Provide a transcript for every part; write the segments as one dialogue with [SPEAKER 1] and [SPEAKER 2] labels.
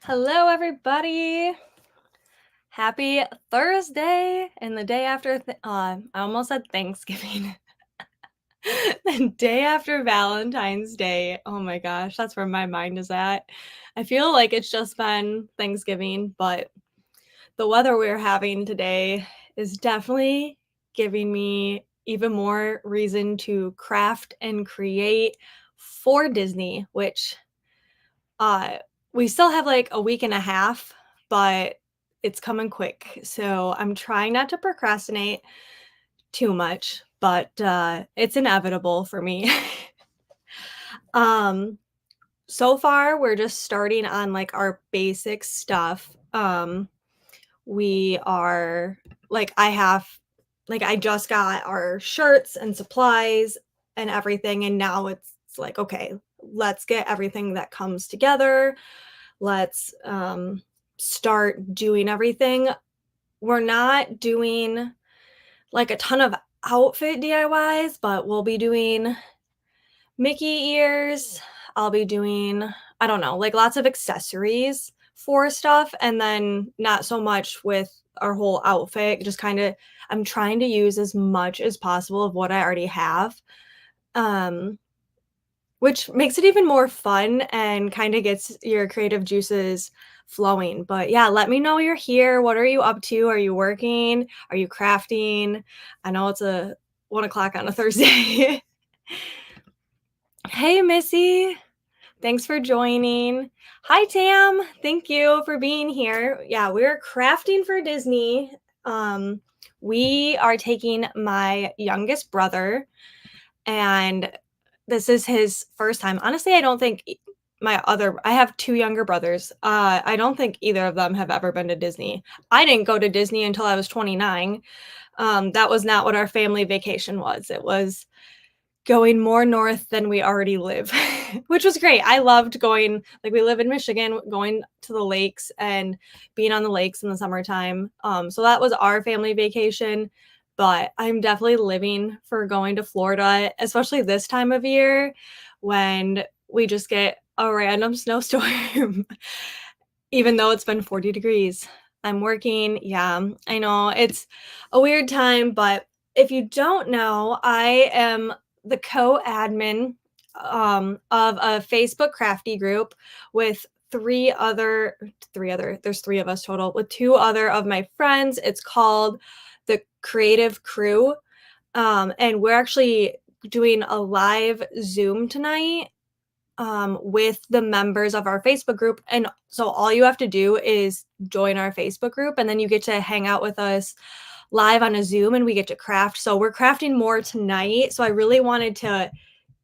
[SPEAKER 1] Hello, everybody. Happy Thursday and the day after, I almost said Thanksgiving. The day after Valentine's Day. Oh my gosh, that's where my mind is at. I feel like it's just been Thanksgiving, but the weather we're having today is definitely giving me even more reason to craft and create for Disney, which Uh, we still have like a week and a half, but it's coming quick. So I'm trying not to procrastinate too much, but it's inevitable for me. um, so far we're just starting on like our basic stuff. We are like I just got our shirts and supplies and everything, and now it's like okay, let's get everything that comes together. Let's start doing everything. We're not doing like a ton of outfit DIYs, but we'll be doing Mickey ears. I'll be doing, I don't know, like lots of accessories for stuff, and then not so much with our whole outfit. Just kind of, I'm trying to use as much as possible of what I already have. Um, which makes it even more fun and kinda gets your creative juices flowing, but yeah, let me know you're here. What are you up to? Are you working? Are you crafting? I know it's a 1 o'clock on a Thursday. Hey, Missy. Thanks for joining. Hi, Tam. Thank you for being here. Yeah, we're crafting for Disney. Um, we are taking my youngest brother, and this is his first time. Honestly, I don't think I have 2 younger brothers. I don't think either of them have ever been to Disney. I didn't go to Disney until I was 29. That was not what our family vacation was. It was going more north than we already live, which was great. I loved going, like, we live in Michigan, going to the lakes and being on the lakes in the summertime. So that was our family vacation, but I'm definitely living for going to Florida, especially this time of year when we just get a random snowstorm, even though it's been 40 degrees. I'm working. Yeah, I know it's a weird time, but if you don't know, I am the co-admin of a Facebook crafty group with there's 3 of us total, with 2 other of my friends. It's called the Creative Crew. And we're actually doing a live Zoom tonight with the members of our Facebook group. And so all you have to do is join our Facebook group, and then you get to hang out with us live on a Zoom, and we get to craft. So we're crafting more tonight. So I really wanted to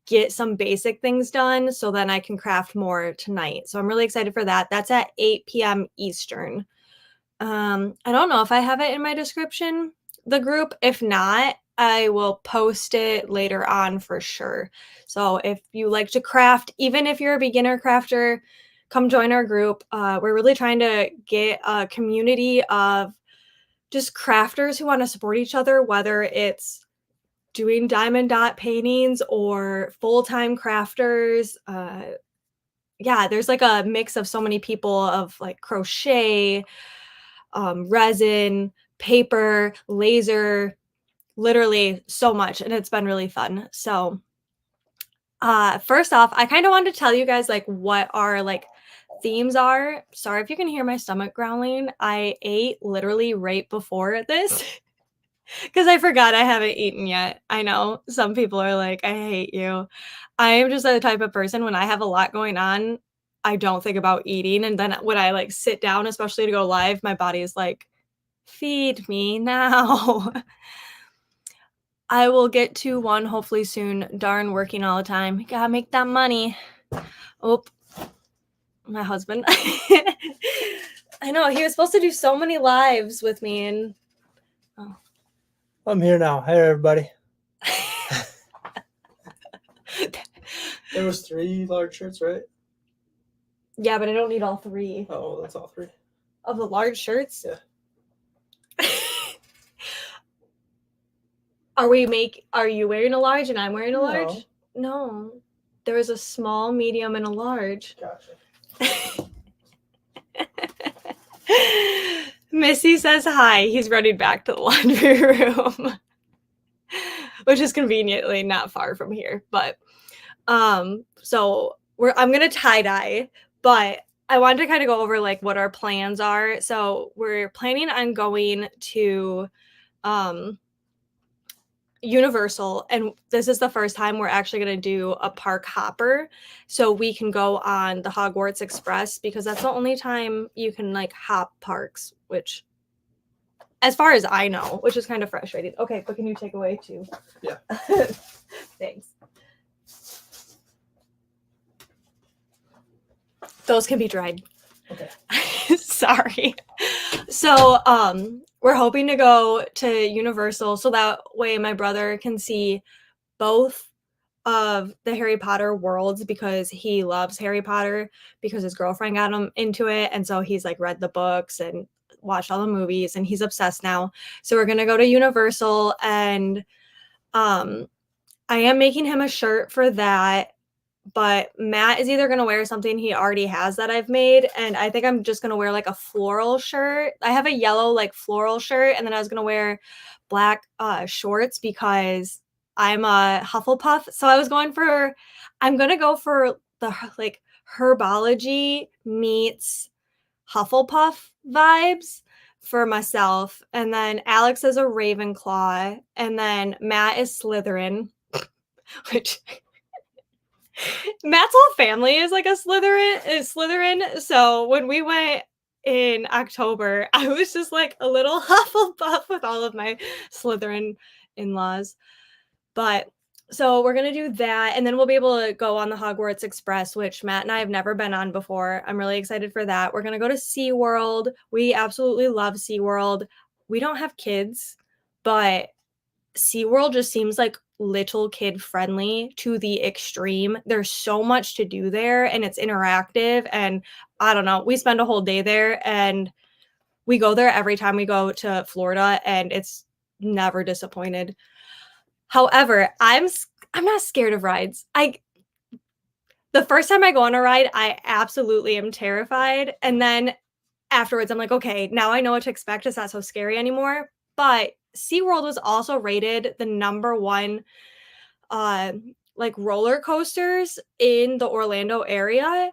[SPEAKER 1] get some basic things done so then I can craft more tonight. So I'm really excited for that. That's at 8 p.m. Eastern. I don't know if I have it in my description, the group. If not, I will post it later on for sure. So if you like to craft, even if you're a beginner crafter, come join our group. We're really trying to get a community of just crafters who want to support each other, whether it's doing diamond dot paintings or full-time crafters. Yeah, there's like a mix of so many people of like crochet, resin, paper, laser, literally so much, and it's been really fun. So, first off, I kind of wanted to tell you guys like what our like themes are. Sorry if you can hear my stomach growling. I ate literally right before this because I forgot I haven't eaten yet. I know some people are like, I hate you. I am just the type of person when I have a lot going on, I don't think about eating. And then when I like sit down, especially to go live, my body is like, feed me now. I will get to one hopefully soon. Darn, working all the time. Gotta make that money. Oh, my husband. I know, he was supposed to do so many lives with me, and oh.
[SPEAKER 2] I'm here now. Hey, everybody. There was 3 large shirts, right?
[SPEAKER 1] Yeah, but I don't need all 3.
[SPEAKER 2] Oh, that's all 3.
[SPEAKER 1] Of the large shirts?
[SPEAKER 2] Yeah.
[SPEAKER 1] Are you wearing a large and I'm wearing a large?
[SPEAKER 2] No.
[SPEAKER 1] No. There was a small, medium, and a large.
[SPEAKER 2] Gotcha.
[SPEAKER 1] Missy says hi. He's running back to the laundry room, which is conveniently not far from here. But so I'm gonna tie dye, but I wanted to kind of go over like what our plans are. So we're planning on going to um Universal, and this is the first time we're actually going to do a park hopper so we can go on the Hogwarts Express because that's the only time you can like hop parks, which as far as I know, which is kind of frustrating. Okay, but can you take away too?
[SPEAKER 2] Yeah.
[SPEAKER 1] Thanks. Those can be dried.
[SPEAKER 2] Okay.
[SPEAKER 1] Sorry. So, we're hoping to go to Universal so that way my brother can see both of the Harry Potter worlds because he loves Harry Potter because his girlfriend got him into it, and so he's like read the books and watched all the movies and he's obsessed now. So we're going to go to Universal, and I am making him a shirt for that, but Matt is either going to wear something he already has that I've made, and I think I'm just going to wear like a floral shirt. I have a yellow like floral shirt, and then I was going to wear black shorts because I'm a Hufflepuff. So I'm going to go for the like herbology meets Hufflepuff vibes for myself, and then Alex is a Ravenclaw, and then Matt is Slytherin, which Matt's whole family is like a Slytherin. So when we went in October, I was just like a little Hufflepuff with all of my Slytherin in-laws. But so we're gonna do that, and then we'll be able to go on the Hogwarts Express, which Matt and I have never been on before. I'm really excited for that. We're gonna go to SeaWorld. We absolutely love SeaWorld. We don't have kids, but SeaWorld just seems like little kid friendly to the extreme. There's so much to do there and it's interactive, and I don't know, we spend a whole day there and we go there every time we go to Florida and it's never disappointed. However, I'm not scared of rides. The first time I go on a ride, I absolutely am terrified, and then afterwards I'm like, okay, now I know what to expect. It's not so scary anymore. But SeaWorld was also rated the number one like roller coasters in the Orlando area.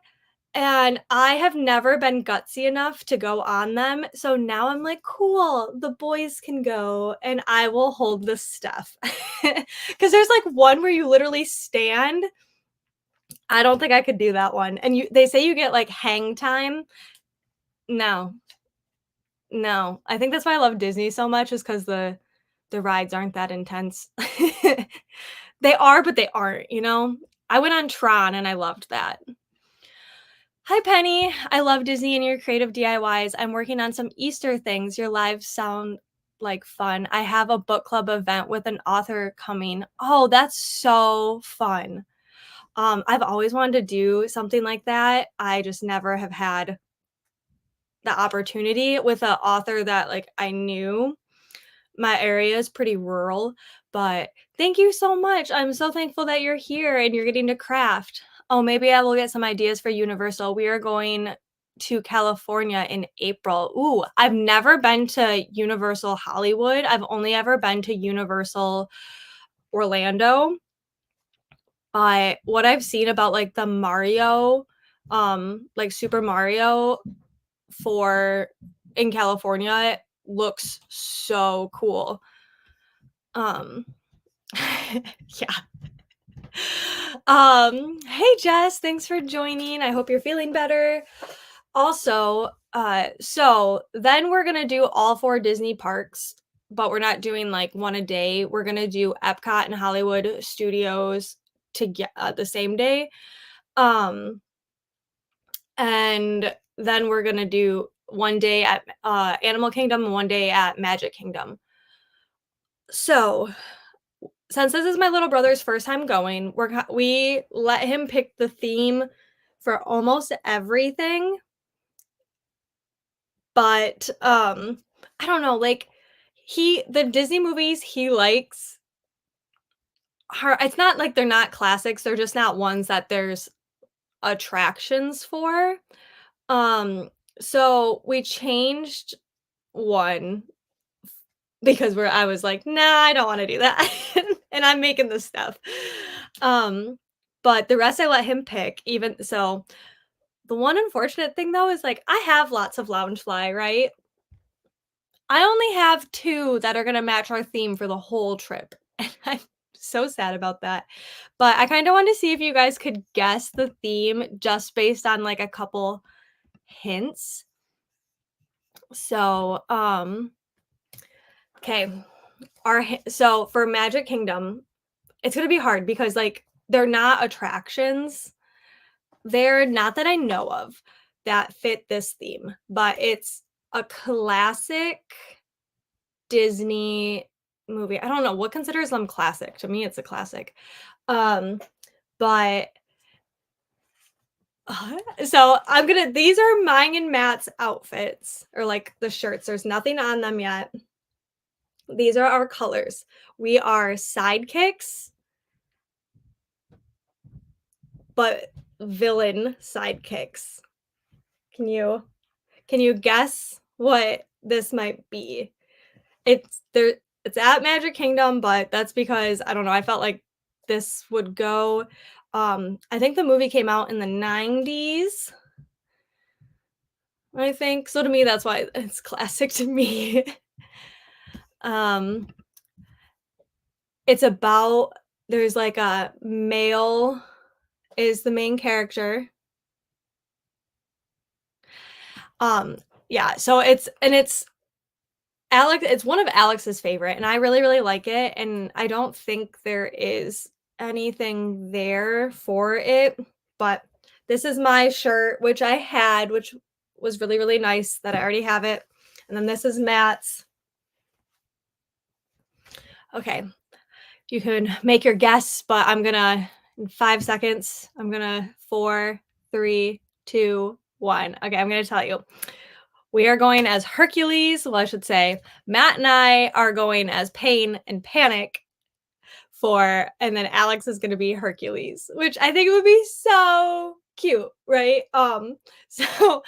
[SPEAKER 1] And I have never been gutsy enough to go on them. So now I'm like, cool, the boys can go and I will hold the stuff. Because there's like one where you literally stand. I don't think I could do that one. And they say you get like hang time. No, no. I think that's why I love Disney so much is because the rides aren't that intense. They are, but they aren't, you know? I went on Tron and I loved that. Hi, Penny. I love Disney and your creative DIYs. I'm working on some Easter things. Your lives sound like fun. I have a book club event with an author coming. Oh, that's so fun. I've always wanted to do something like that. I just never have had the opportunity with an author that like I knew. My area is pretty rural, but thank you so much. I'm so thankful that you're here and you're getting to craft. Oh, maybe I will get some ideas for Universal. We are going to California in April. Ooh, I've never been to Universal Hollywood. I've only ever been to Universal Orlando. But what I've seen about like the Mario, like Super Mario for in California looks so cool. Um, yeah. Hey Jess, thanks for joining. I hope you're feeling better. Also, so then we're gonna do all four Disney parks, but we're not doing like one a day. We're gonna do Epcot and Hollywood Studios to get the same day. And then we're gonna do one day at Animal Kingdom and one day at Magic Kingdom. So since this is my little brother's first time going, we let him pick the theme for almost everything. But I don't know, like the Disney movies he likes are it's not like they're not classics, they're just not ones that there's attractions for. Um So we changed one because I was like, "Nah, I don't wanna do that." And I'm making the stuff. Um, but the rest I let him pick even so the one unfortunate thing though is, like, I have lots of Loungefly, right? I only have 2 that are gonna match our theme for the whole trip, and I'm so sad about that. But I kinda wanted to see if you guys could guess the theme just based on, like, a couple hints. So, okay, so for Magic Kingdom, it's gonna be hard because, like, they're not attractions. They're not that I know of that fit this theme, but it's a classic Disney movie. I don't know what considers them classic. To me, it's a classic. Um, but so I'm gonna these are mine and Matt's outfits or like the shirts. There's nothing on them yet. These are our colors. We are sidekicks, but villain sidekicks. Can you can you guess what this might be? It's there it's at Magic Kingdom, but that's because, I don't know, I felt like this would go. I think the movie came out in the '90s, I think, so to me, that's why it's classic to me. Um, it's about there's, like, a male is the main character. Um, yeah, so it's one of Alex's favorite, and I really, really like it, and I don't think there is anything there for it, but this is my shirt, which I had, which was really, really nice that I already have it, and then this is Matt's. Okay, you can make your guess, but I'm gonna in 5 seconds, I'm gonna 4, 3, 2, 1. Okay, I'm gonna tell you. We are going as Hercules, well, I should say, Matt and I are going as Pain and Panic and then Alex is gonna be Hercules, which I think would be so cute, right? So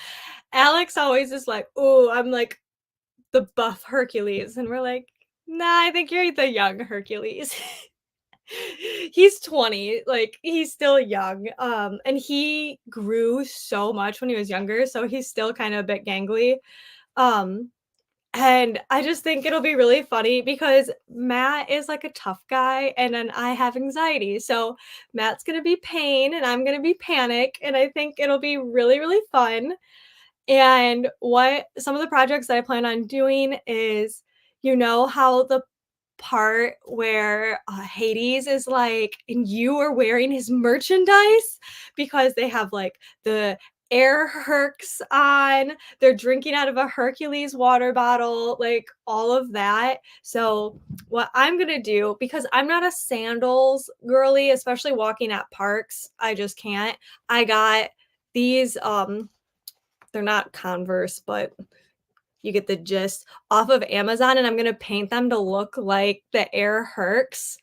[SPEAKER 1] Alex always is like, "Oh, I'm like the buff Hercules," and we're like, "Nah, I think you're the young Hercules." He's 20, like, he's still young, and he grew so much when he was younger, so he's still kinda a bit gangly, um, and I just think it'll be really funny because Matt is like a tough guy and then I have anxiety. So Matt's gonna be pain and I'm gonna be panic. And I think it'll be really, really fun. And what some of the projects that I plan on doing is, you know, how the part where Hades is like, and you are wearing his merchandise because they have like the air Hercs on, they're drinking out of a Hercules water bottle, like all of that. So, what I'm gonna do, because I'm not a sandals girly, especially walking at parks, I just can't. I got these, they're not Converse, but you get the gist, off of Amazon, and I'm gonna paint them to look like the Air Hercs.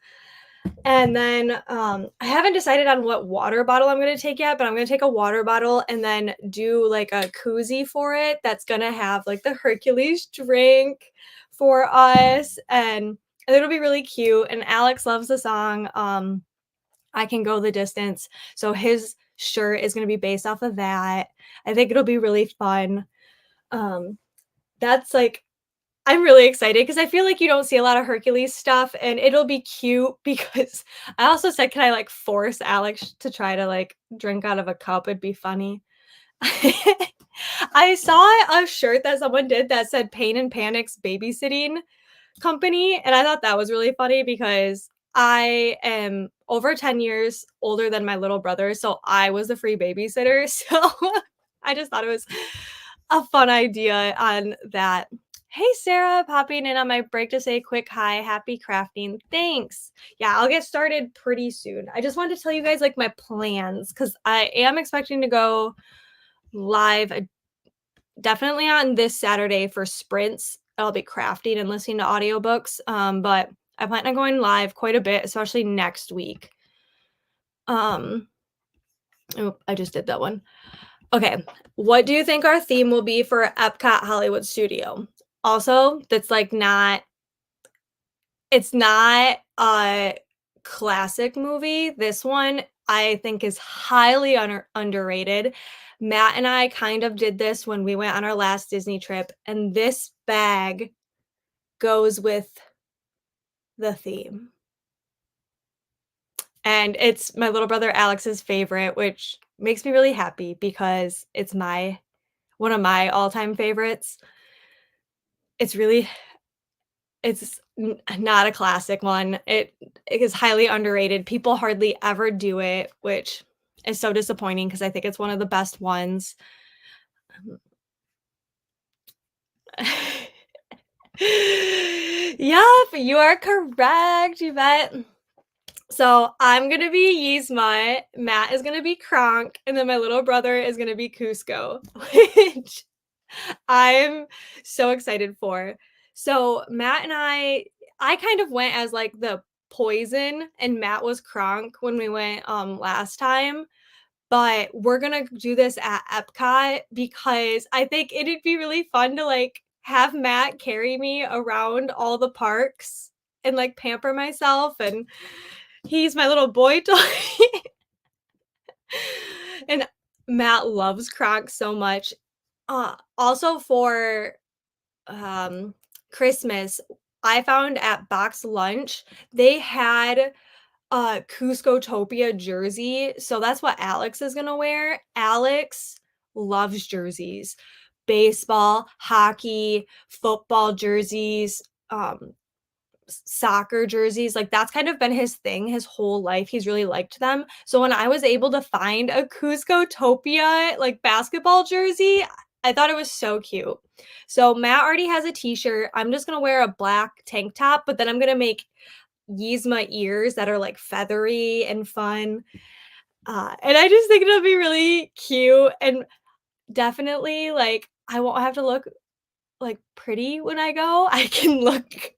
[SPEAKER 1] And then, I haven't decided on what water bottle I'm gonna take yet, but I'm gonna take a water bottle and then do, like, a koozie for it that's gonna have, like, the Hercules drink for us, and it'll be really cute, and Alex loves the song, I Can Go the Distance, so his shirt is gonna be based off of that. I think it'll be really fun. Um, that's, like I'm really excited because I feel like you don't see a lot of Hercules stuff, and it'll be cute because I also said, "Can I, like, force Alex to try to, like, drink out of a cup?" It'd be funny. I saw a shirt that someone did that said Pain and Panic's babysitting company, and I thought that was really funny because I am over 10 years older than my little brother, so I was the free babysitter, so I just thought it was a fun idea on that. Hey, Sarah, popping in on my break to say quick hi, happy crafting. Thanks. Yeah, I'll get started pretty soon. I just wanted to tell you guys like my plans because I am expecting to go live definitely on this Saturday for sprints. I'll be crafting and listening to audiobooks. But I plan on going live quite a bit, especially next week. Oh, I just did that one. Okay, what do you think our theme will be for Epcot Hollywood Studio? Also, that's like not it's not a classic movie. This one I think is highly underrated. Matt and I kind of did this when we went on our last Disney trip, and this bag goes with the theme. And it's my little brother Alex's favorite, which makes me really happy because it's one of my all-time favorites. It's really it's not a classic one. It is highly underrated. People hardly ever do it, which is so disappointing because I think it's one of the best ones. Yup, you are correct, you bet. So I'm gonna be Yzma, Matt is gonna be Kronk, and then my little brother is gonna be Kuzco, which I'm so excited for. So Matt and I kind of went as like the poison and Matt was Kronk when we went last time, but we're gonna do this at Epcot because I think it'd be really fun to like have Matt carry me around all the parks and like pamper myself, and he's my little boy toy. And Matt loves Kronk so much. Also for Christmas, I found at Box Lunch, they had a Cuscotopia jersey, so that's what Alex is gonna wear. Alex loves jerseys, baseball, hockey, football jerseys, soccer jerseys, like, that's kind of been his thing his whole life, he's really liked them. So when I was able to find a Cuscotopia, like, basketball jersey, I thought it was so cute. So Matt already has a t-shirt, I'm just gonna wear a black tank top, but then I'm gonna make Yzma ears that are, like, feathery and fun, and I just think it'll be really cute and definitely, like, I won't have to look, like, pretty when I go, I can look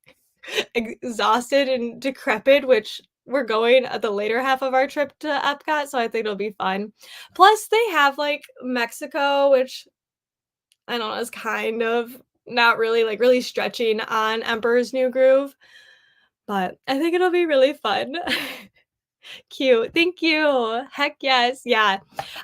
[SPEAKER 1] exhausted and decrepit, which we're going at the later half of our trip to Epcot, so I think it'll be fun. Plus, they have, like, Mexico, which I don't know, is kind of not really, like, really stretching on Emperor's New Groove, but I think it'll be really fun. Cute. Thank you. Heck yes. Yeah.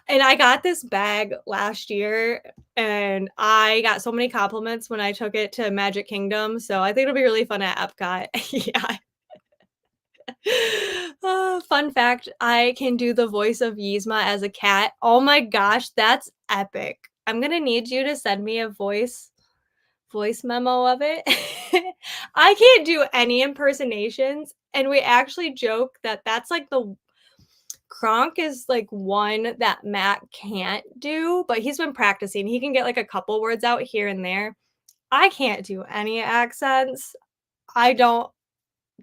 [SPEAKER 1] And I got this bag last year and I got so many compliments when I took it to Magic Kingdom. So I think it'll be really fun at Epcot. Yeah. Fun fact, I can do the voice of Yzma as a cat. Oh my gosh, that's epic. I'm gonna need you to send me a voice memo of it. I can't do any impersonations, and we actually joke that that's like the Kronk is like one that Matt can't do, but he's been practicing. He can get like a couple words out here and there. I can't do any accents. I don't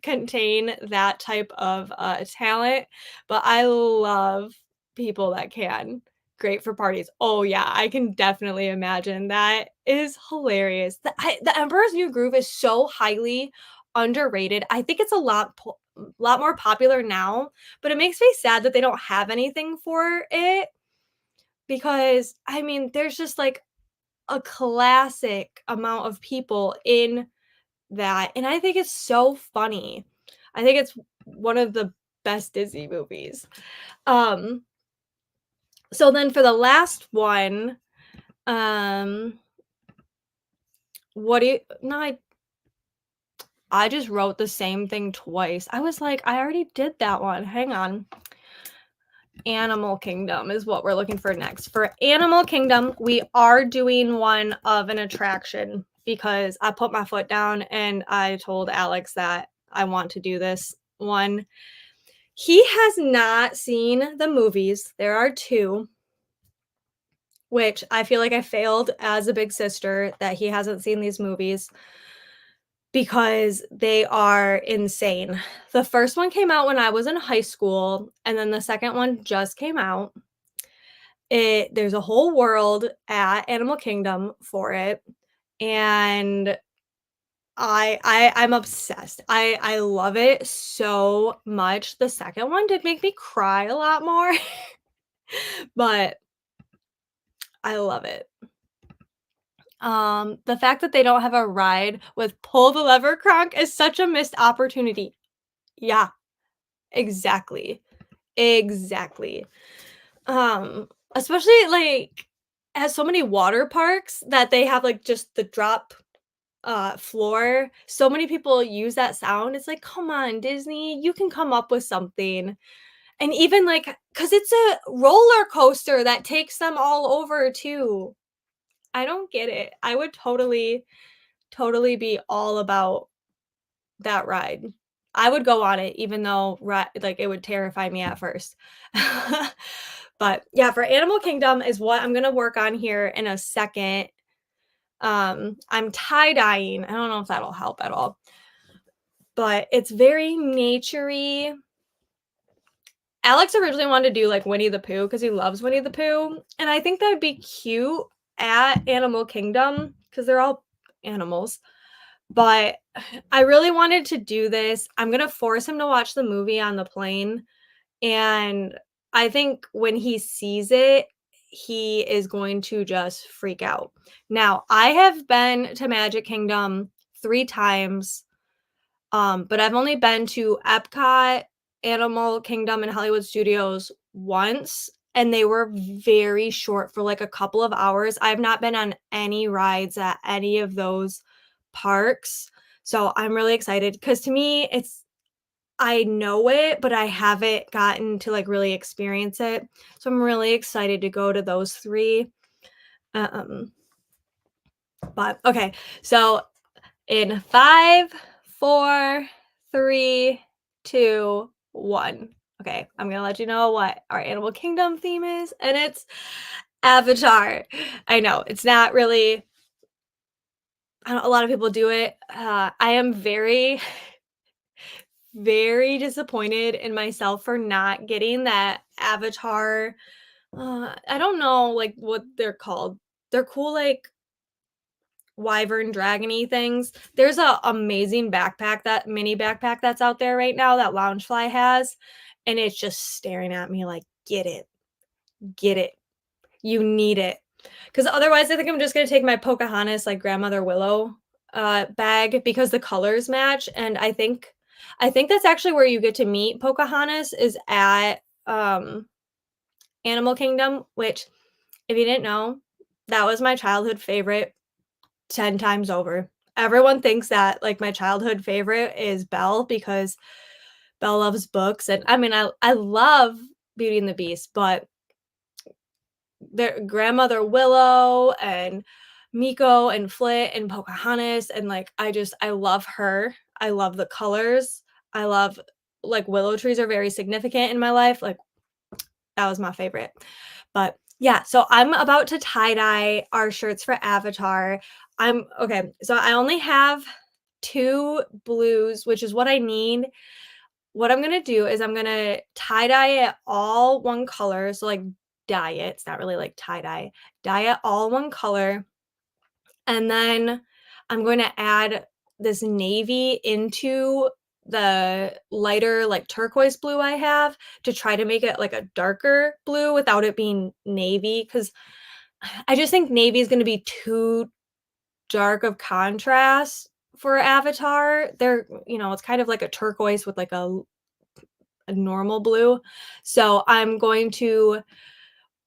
[SPEAKER 1] contain that type of talent, but I love people that can. Great for parties. Oh yeah, I can definitely imagine. That is hilarious. The Emperor's New Groove is so highly underrated. I think it's a lot more popular now, but it makes me sad that they don't have anything for it because I mean, there's just like a classic amount of people in that, and I think it's so funny. I think it's one of the best Disney movies. Um, so then for the last one, um, what do you no, I just wrote the same thing twice. I was like, "I already did that one. Hang on." Animal Kingdom is what we're looking for next. For Animal Kingdom, we are doing one of an attraction because I put my foot down and I told Alex that I want to do this one. He has not seen the movies. There are 2, which I feel like I failed as a big sister that he hasn't seen these movies because they are insane. The first one came out when I was in high school, and then the second one just came out. There's a whole world at Animal Kingdom for it, and I'm obsessed. I love it so much. The second one did make me cry a lot more, but I love it. The fact that they don't have a ride with pull the lever Kronk is such a missed opportunity. Yeah, exactly. Exactly. Especially like it has so many water parks that they have like just the drop floor. So many people use that sound. It's like, come on, Disney, you can come up with something. And even like, cause it's a roller coaster that takes them all over too. I don't get it. I would totally be all about that ride. I would go on it even though like it would terrify me at first. But yeah, for Animal Kingdom is what I'm gonna work on here in a second. I'm tie-dyeing. I don't know if that'll help at all, but it's very naturey. Alex originally wanted to do like Winnie the Pooh because he loves Winnie the Pooh, and I think that would be cute at Animal Kingdom because they're all animals. But I really wanted to do this. I'm gonna force him to watch the movie on the plane, and I think when he sees it, he is going to just freak out. Now, I have been to Magic Kingdom 3 times, but I've only been to Epcot, Animal Kingdom, and Hollywood Studios once, and they were very short for, like, a couple of hours. I've not been on any rides at any of those parks, so I'm really excited because to me, it's I know it, but I haven't gotten to, like, really experience it, so I'm really excited to go to those 3, um, but okay, so in 5, 4, 3, 2, 1. Okay, I'm gonna let you know what our Animal Kingdom theme is, and it's Avatar. I know, it's not really I don't a lot of people do it. I am very very disappointed in myself for not getting that Avatar, I don't know, like, what they're called. They're cool, like, wyvern dragony things. There's a amazing backpack, that mini backpack that's out there right now that Loungefly has, and it's just staring at me like, "Get it. Get it. You need it." Because otherwise, I think I'm just gonna take my Pocahontas, like, Grandmother Willow, bag because the colors match, and I think that's actually where you get to meet Pocahontas is at, Animal Kingdom, which, if you didn't know, that was my childhood favorite 10 times over. Everyone thinks that, like, my childhood favorite is Belle because Belle loves books, and I mean, I love Beauty and the Beast, but their Grandmother Willow and Miko and Flit and Pocahontas, and, like, I love her. I love the colors. I love like, willow trees are very significant in my life, like, that was my favorite. But yeah, so I'm about to tie-dye our shirts for Avatar. I'm okay, so I only have 2 blues, which is what I need. What I'm gonna do is I'm gonna tie-dye it all one color, so, like, dye it, it's not really like tie-dye. Dye it all one color, and then I'm going to add this navy into the lighter, like, turquoise blue I have to try to make it, like, a darker blue without it being navy. Because I just think navy is gonna be too dark of contrast for Avatar. It's kind of like a turquoise with, like, a normal blue. So I'm going to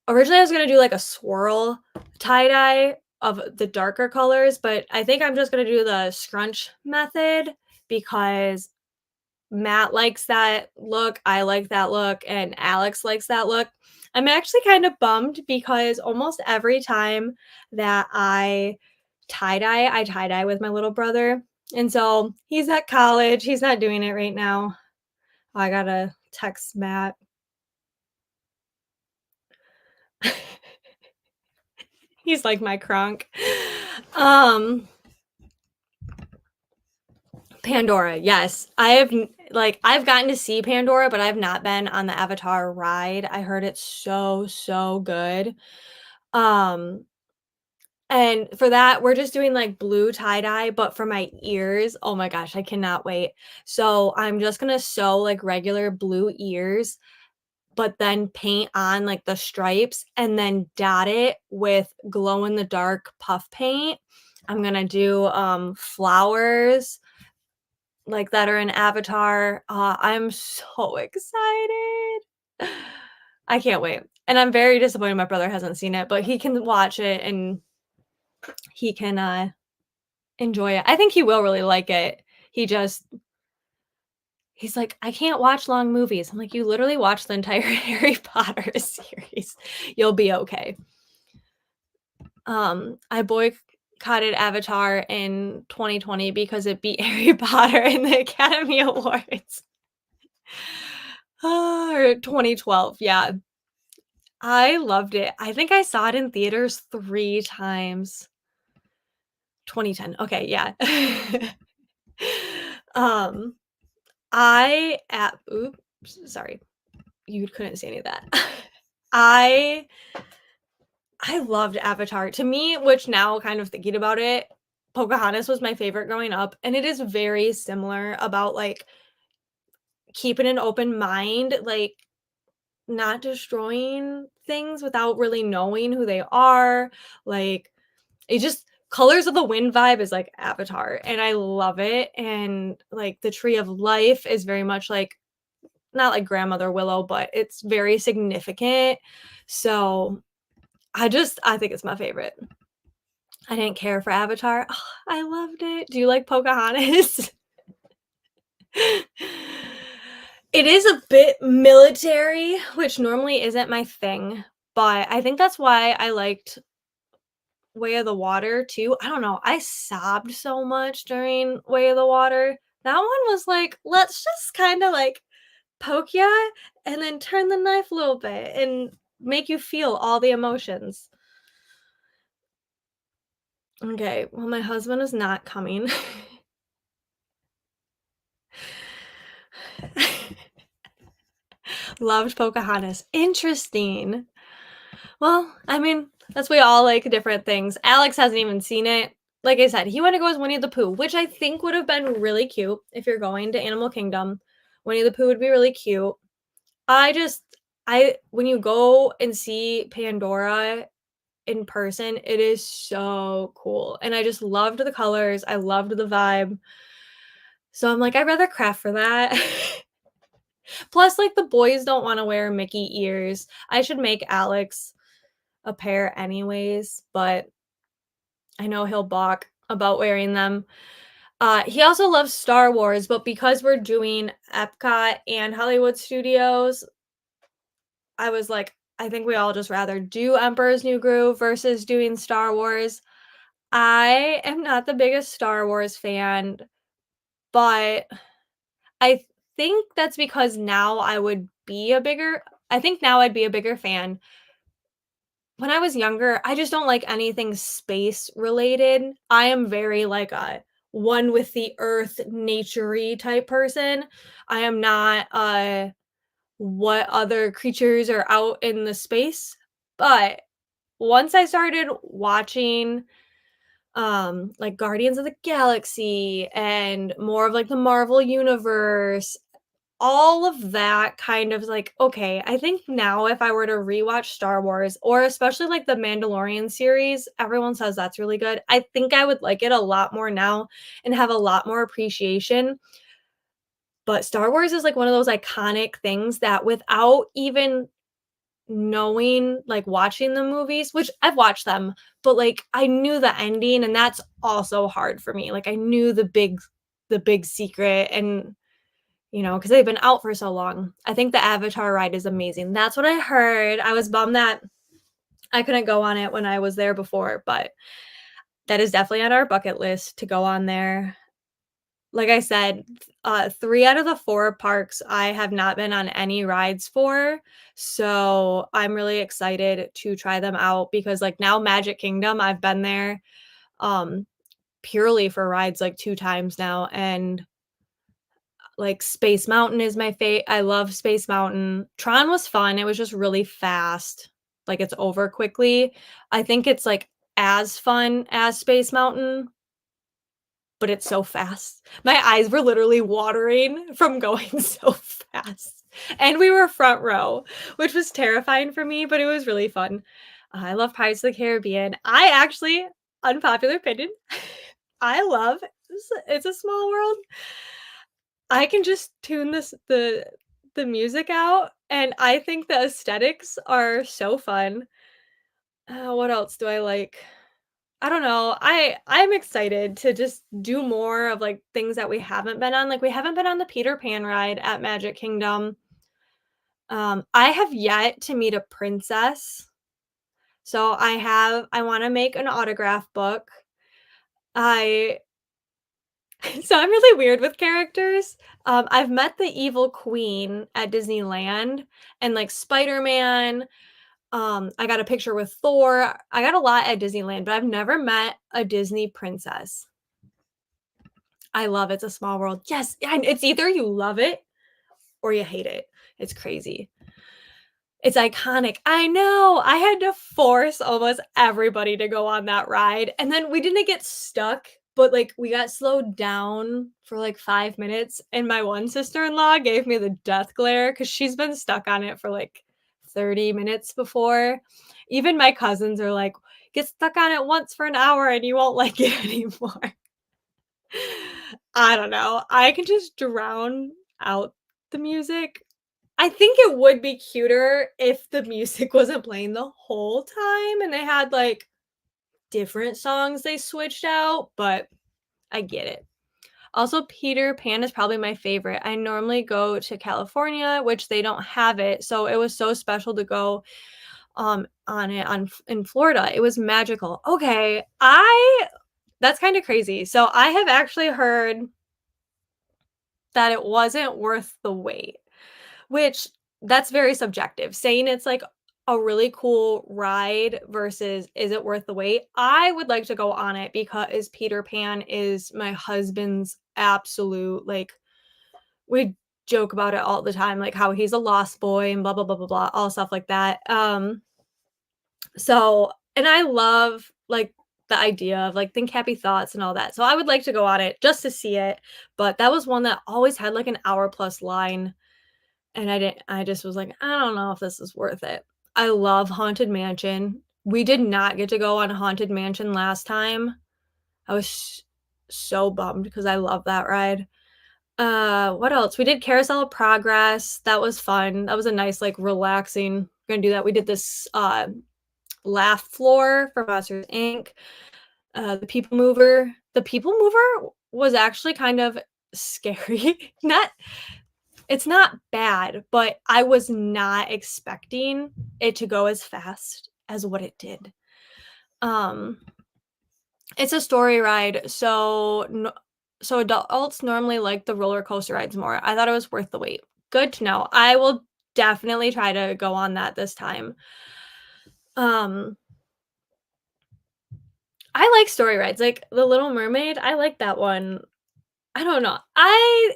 [SPEAKER 1] originally, I was gonna do, like, a swirl tie-dye of the darker colors, but I think I'm just gonna do the scrunch method because Matt likes that look, I like that look, and Alex likes that look. I'm actually kind of bummed because almost every time that I tie-dye with my little brother, and so he's at college, he's not doing it right now. I gotta text Matt. He's like my Kronk. Um, Pandora, yes. I've gotten to see Pandora, but I've not been on the Avatar ride. I heard it's so, so good. Um, and for that, we're just doing like blue tie-dye, but for my ears, oh my gosh, I cannot wait. So I'm just gonna sew like regular blue ears but then paint on like the stripes and then dot it with glow in the dark puff paint. I'm gonna do flowers like that are in Avatar. I'm so excited. I can't wait. And I'm very disappointed my brother hasn't seen it, but he can watch it and he can enjoy it. I think he will really like it. He's like, I can't watch long movies. I'm like, you literally watch the entire Harry Potter series. You'll be okay. I boycotted Avatar in 2020 because it beat Harry Potter in the Academy Awards. Or 2012, yeah. I loved it. I think I saw it in theaters 3 times. 2010. Okay, yeah. Um, I at oops, sorry. You couldn't see any of that. I I loved Avatar. To me, which now kind of thinking about it, Pocahontas was my favorite growing up, and it is very similar about, like, keeping an open mind, like, not destroying things without really knowing who they are, like, it just Colors of the Wind vibe is like Avatar, and I love it, and, like, the Tree of Life is very much like not like Grandmother Willow, but it's very significant, so I think it's my favorite. I didn't care for Avatar. I loved it. Do you like Pocahontas? It is a bit military, which normally isn't my thing, but I think that's why I liked Way of the Water too. I don't know, I sobbed so much during Way of the Water. That one was like, "Let's just kinda, like, poke ya and then turn the knife a little bit and make you feel all the emotions." Okay, well, my husband is not coming. Loved Pocahontas. Interesting. Well, I mean, that's we all like different things. Alex hasn't even seen it. Like I said, he wanted to go as Winnie the Pooh, which I think would have been really cute if you're going to Animal Kingdom. Winnie the Pooh would be really cute. I just I when you go and see Pandora in person, it is so cool. And I just loved the colors. I loved the vibe. So I'm like, I'd rather craft for that. Plus, like, the boys don't wanna wear Mickey ears. I should make Alex a pair anyways, but I know he'll balk about wearing them. He also loves Star Wars, but because we're doing Epcot and Hollywood Studios, I was like, I think we all just rather do Emperor's New Groove versus doing Star Wars. I am not the biggest Star Wars fan, but I think that's because now I think now I'd be a bigger fan. When I was younger, I just don't like anything space related. I am very like a one with the earth, nature-y type person. I am not what other creatures are out in the space. But once I started watching like Guardians of the Galaxy and more of like the Marvel universe, all of that kind of like, okay, I think now if I were to rewatch Star Wars or especially like the Mandalorian series, everyone says that's really good. I think I would like it a lot more now and have a lot more appreciation. But Star Wars is like one of those iconic things that without even knowing, like watching the movies, which I've watched them, but like I knew the ending and that's also hard for me. Like I knew the big secret and because they've been out for so long. I think the Avatar ride is amazing. That's what I heard. I was bummed that I couldn't go on it when I was there before, but that is definitely on our bucket list to go on there. Like I said, 3 out of the 4 parks I have not been on any rides for, so I'm really excited to try them out because, like, now Magic Kingdom, I've been there, um, purely for rides, like, 2 times now, and like, Space Mountain is I love Space Mountain. Tron was fun, it was just really fast, like, it's over quickly. I think it's, like, as fun as Space Mountain, but it's so fast. My eyes were literally watering from going so fast. And we were front row, which was terrifying for me, but it was really fun. I love Pirates of the Caribbean. I actually, unpopular opinion, I love It's a Small World. I can just tune the music out, and I think the aesthetics are so fun. What else do I like? I don't know. I'm excited to just do more of, like, things that we haven't been on. Like, we haven't been on the Peter Pan ride at Magic Kingdom. I have yet to meet a princess, so I wanna make an autograph book. I so I'm really weird with characters. I've met the evil queen at Disneyland and, like, Spider-Man. I got a picture with Thor. I got a lot at Disneyland, but I've never met a Disney princess. I love It's a Small World. Yes, and it's either you love it or you hate it. It's crazy. It's iconic. I know. I had to force almost everybody to go on that ride, and then we didn't get stuck, but, like, we got slowed down for, like, 5 minutes, and my one sister-in-law gave me the death glare because 'cause she's been stuck on it for, like, 30 minutes before. Even my cousins are like, "Get stuck on it once for an hour and you won't like it anymore." I don't know. I can just drown out the music. I think it would be cuter if the music wasn't playing the whole time and they had, like, different songs they switched out, but I get it. Also, Peter Pan is probably my favorite. I normally go to California, which they don't have it, so it was so special to go, on it in Florida. It was magical. Okay, I that's kinda crazy. So, I have actually heard that it wasn't worth the wait. Which that's very subjective. Saying it's like a really cool ride versus is it worth the wait? I would like to go on it because Peter Pan is my husband's absolute like we joke about it all the time, like how he's a lost boy and blah blah blah blah blah, all stuff like that. So and I love like the idea of like think happy thoughts and all that. So I would like to go on it just to see it. But that was one that always had like an hour plus line and I just was like, "I don't know if this is worth it." I love Haunted Mansion. We did not get to go on Haunted Mansion last time. I was so bummed because I love that ride. What else? We did Carousel of Progress. That was fun. That was a nice, like, relaxing we're gonna do that. We did this, laugh floor for Monsters Inc. The People Mover. The People Mover was actually kind of scary. Not It's not bad, but I was not expecting it to go as fast as what it did. Um, it's a story ride, so adults normally like the roller coaster rides more. I thought it was worth the wait. Good to know. I will definitely try to go on that this time. Um, I like story rides, like The Little Mermaid, I like that one. I don't know. I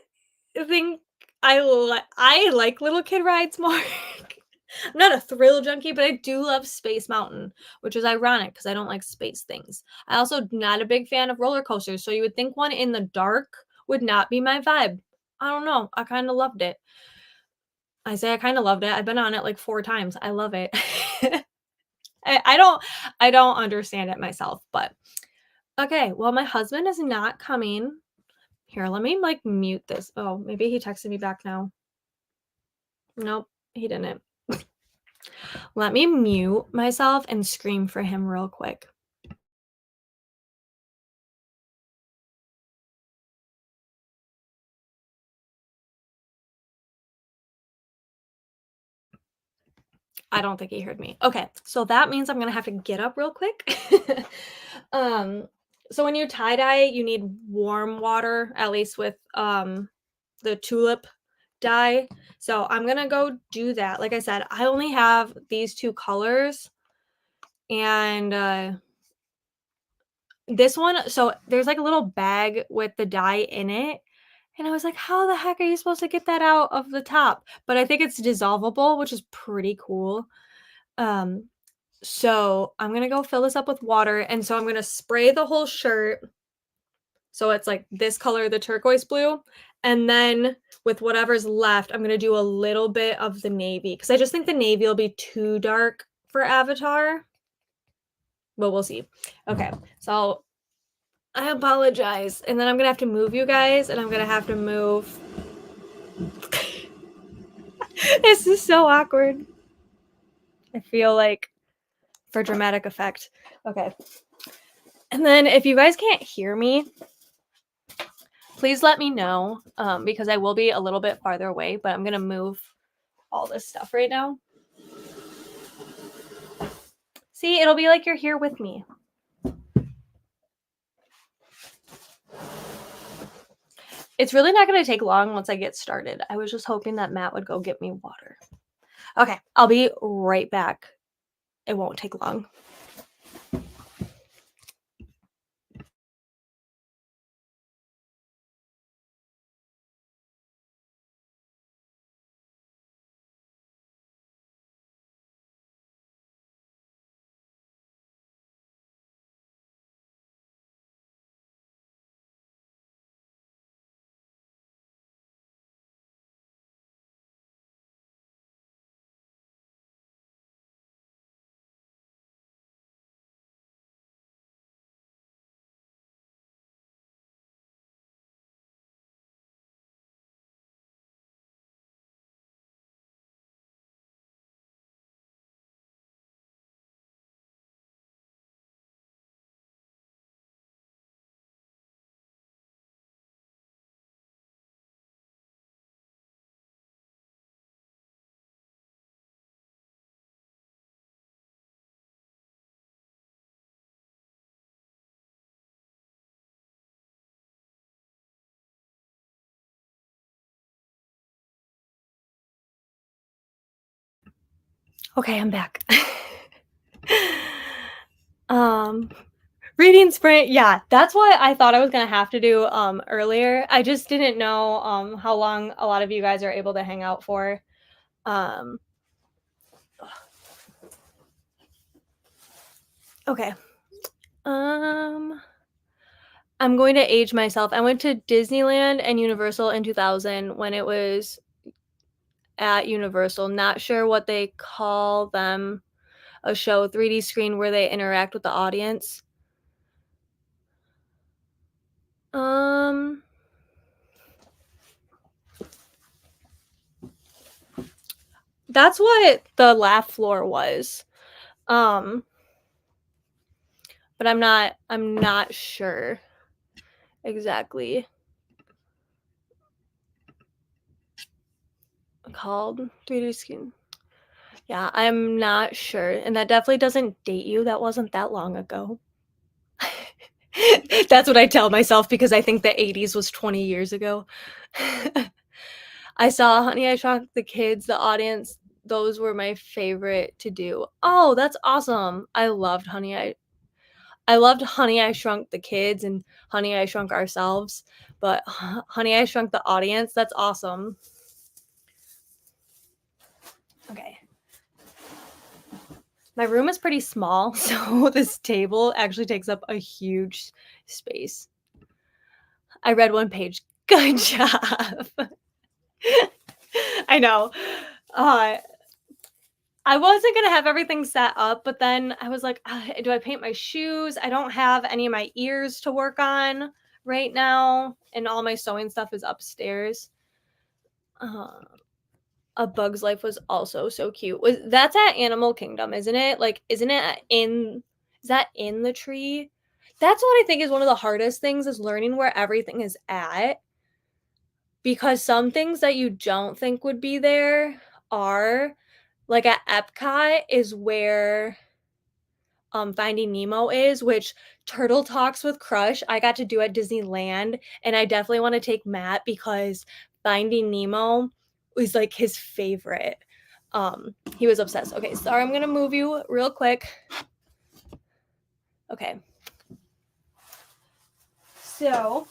[SPEAKER 1] think I like little kid rides more. I'm not a thrill junkie, but I do love Space Mountain, which is ironic because I don't like space things. I also not a big fan of roller coasters, so you would think one in the dark would not be my vibe. I don't know. I kind of loved it. I say I kind of loved it. I've been on it like 4 times. I love it. I don't understand it myself, but okay. Well, my husband is not coming. Here, let me like mute this. Oh, maybe he texted me back now. Nope, he didn't. Let me mute myself and scream for him real quick. I don't think he heard me. Okay, so that means I'm gonna have to get up real quick. um, so when you tie dye, you need warm water, at least with the tulip dye. So I'm gonna go do that. Like I said, I only have these two colors, and this one. So there's like a little bag with the dye in it, and I was like, "How the heck are you supposed to get that out of the top?" But I think it's dissolvable, which is pretty cool. Um, so I'm gonna go fill this up with water, and so I'm gonna spray the whole shirt so it's like this color, the turquoise blue, and then with whatever's left, I'm going to do a little bit of the navy because I just think the navy will be too dark for Avatar. But we'll see. Okay, so I apologize. And then I'm going to have to move you guys, and I'm going to have to move. This is so awkward. I feel like for dramatic effect. Okay. And then if you guys can't hear me, please let me know because I will be a little bit farther away, but I'm going to move all this stuff right now. See, it'll be like you're here with me. It's really not going to take long once I get started. I was just hoping that Matt would go get me water. Okay, I'll be right back. It won't take long. Okay, I'm back. Reading sprint, yeah, that's what I thought I was gonna have to do earlier. I just didn't know how long a lot of you guys are able to hang out for. Okay. I'm going to age myself. I went to Disneyland and Universal in 2000 when it was at Universal. Not sure what they call them. A show, 3D screen where they interact with the audience. That's what the laugh floor was. But I'm not sure exactly. Called 3D screen. Yeah, I'm not sure. And that definitely doesn't date you. That wasn't that long ago. That's what I tell myself because I think the 80s was 20 years ago. I saw Honey, I Shrunk the Kids, the audience. Those were my favorite to do. Oh, that's awesome. I loved Honey, I Shrunk the Kids and Honey, I Shrunk Ourselves. But Honey, I Shrunk the Audience, that's awesome. Okay. My room is pretty small, so this table actually takes up a huge space. I read one page. Good job. I know. I wasn't going to have everything set up, but then I was like, do I paint my shoes? I don't have any of my ears to work on right now, and all my sewing stuff is upstairs. A Bug's Life was also so cute. That's at Animal Kingdom, isn't it? Like, is that in the tree? That's what I think is one of the hardest things is learning where everything is at. Because some things that you don't think would be there are, like at Epcot is where Finding Nemo is, which Turtle Talks with Crush I got to do at Disneyland, and I definitely want to take Matt because Finding Nemo was like his favorite. He was obsessed. Okay, sorry, I'm gonna move you real quick. Okay. So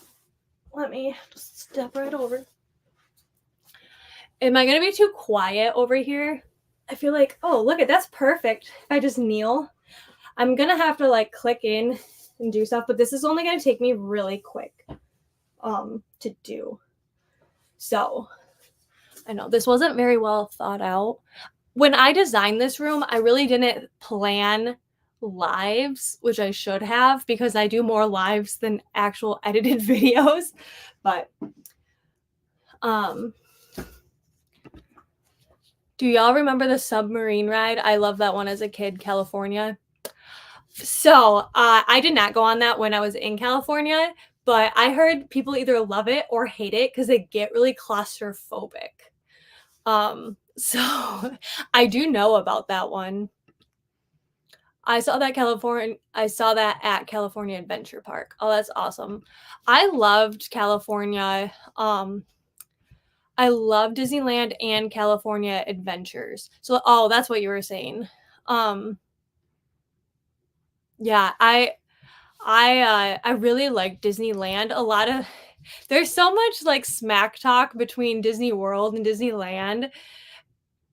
[SPEAKER 1] let me just step right over. Am I gonna be too quiet over here? I feel like, oh, look at that's perfect. If I just kneel. I'm gonna have to like click in and do stuff, but this is only gonna take me really quick to do. So I know this wasn't very well thought out. When I designed this room, I really didn't plan lives, which I should have because I do more lives than actual edited videos. But do y'all remember the submarine ride? I love that one as a kid, California. So I did not go on that when I was in California, but I heard people either love it or hate it because they get really claustrophobic. So I do know about that one. I saw that at California Adventure Park. Oh, that's awesome. I loved California. I love Disneyland and California Adventures. So, oh, that's what you were saying. Yeah, I really like Disneyland. There's so much like smack talk between Disney World and Disneyland.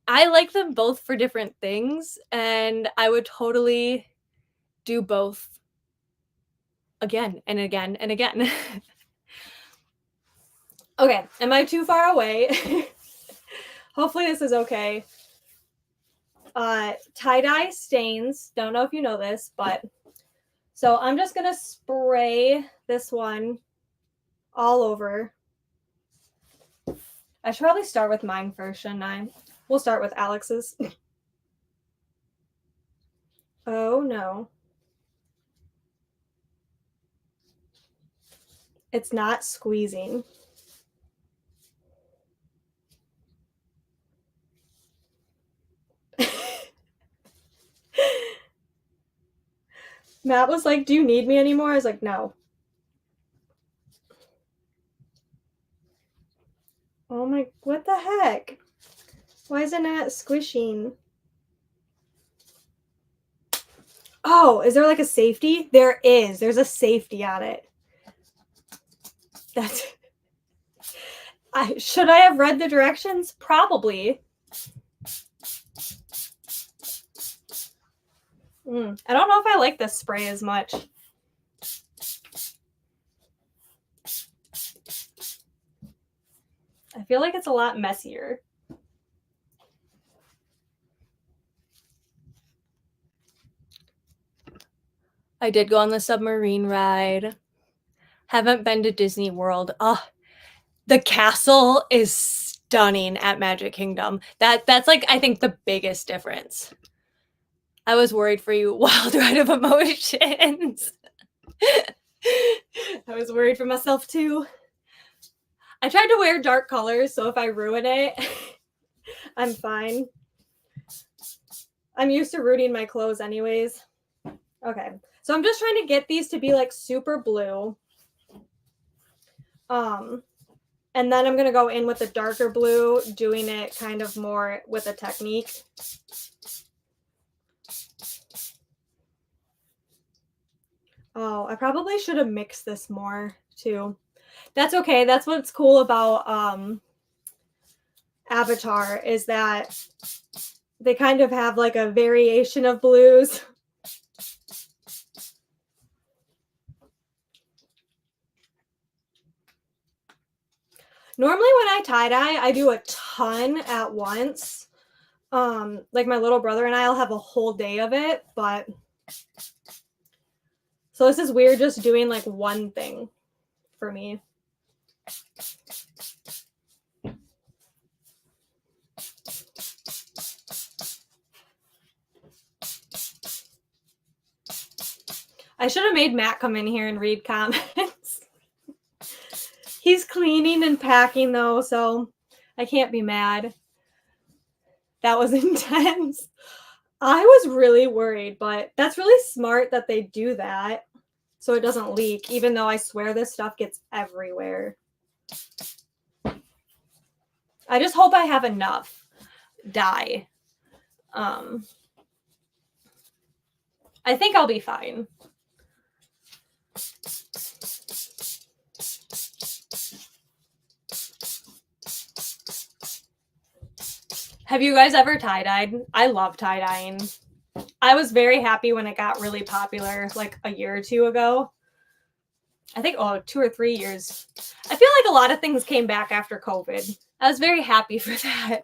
[SPEAKER 1] I like them both for different things, and I would totally do both again and again and again. Okay, am I too far away? Hopefully this is okay. Tie-dye stains. Don't know if you know this, but so I'm just gonna spray this one all over. I should probably start with mine first, shouldn't I? We'll start with Alex's. Oh no. It's not squeezing. Matt was like, "Do you need me anymore?" I was like, "No." Oh my, what the heck? Why is it not squishing? Oh, is there like a safety? There is. There's a safety on it. Should I have read the directions? Probably. I don't know if I like this spray as much. I feel like it's a lot messier. I did go on the submarine ride. Haven't been to Disney World. Oh, the castle is stunning at Magic Kingdom. That's like, I think, the biggest difference. I was worried for you, Wild Ride of Emotions. I was worried for myself too. I tried to wear dark colors, so if I ruin it, I'm fine. I'm used to ruining my clothes anyways. Okay, so I'm just trying to get these to be like super blue. And then I'm going to go in with the darker blue, doing it kind of more with a technique. Oh, I probably should have mixed this more too. That's okay. That's what's cool about Avatar is that they kind of have like a variation of blues. Normally when I tie-dye, I do a ton at once. Like my little brother and I'll have a whole day of it, but so this is weird just doing like one thing for me. I should have made Matt come in here and read comments. He's cleaning and packing though, so I can't be mad. That was intense. I was really worried, but that's really smart that they do that so it doesn't leak, even though I swear this stuff gets everywhere. I just hope I have enough dye. I think I'll be fine. Have you guys ever tie-dyed? I love tie-dyeing. I was very happy when it got really popular like a year or two ago. I think, 2 or 3 years. I feel like a lot of things came back after COVID. I was very happy for that.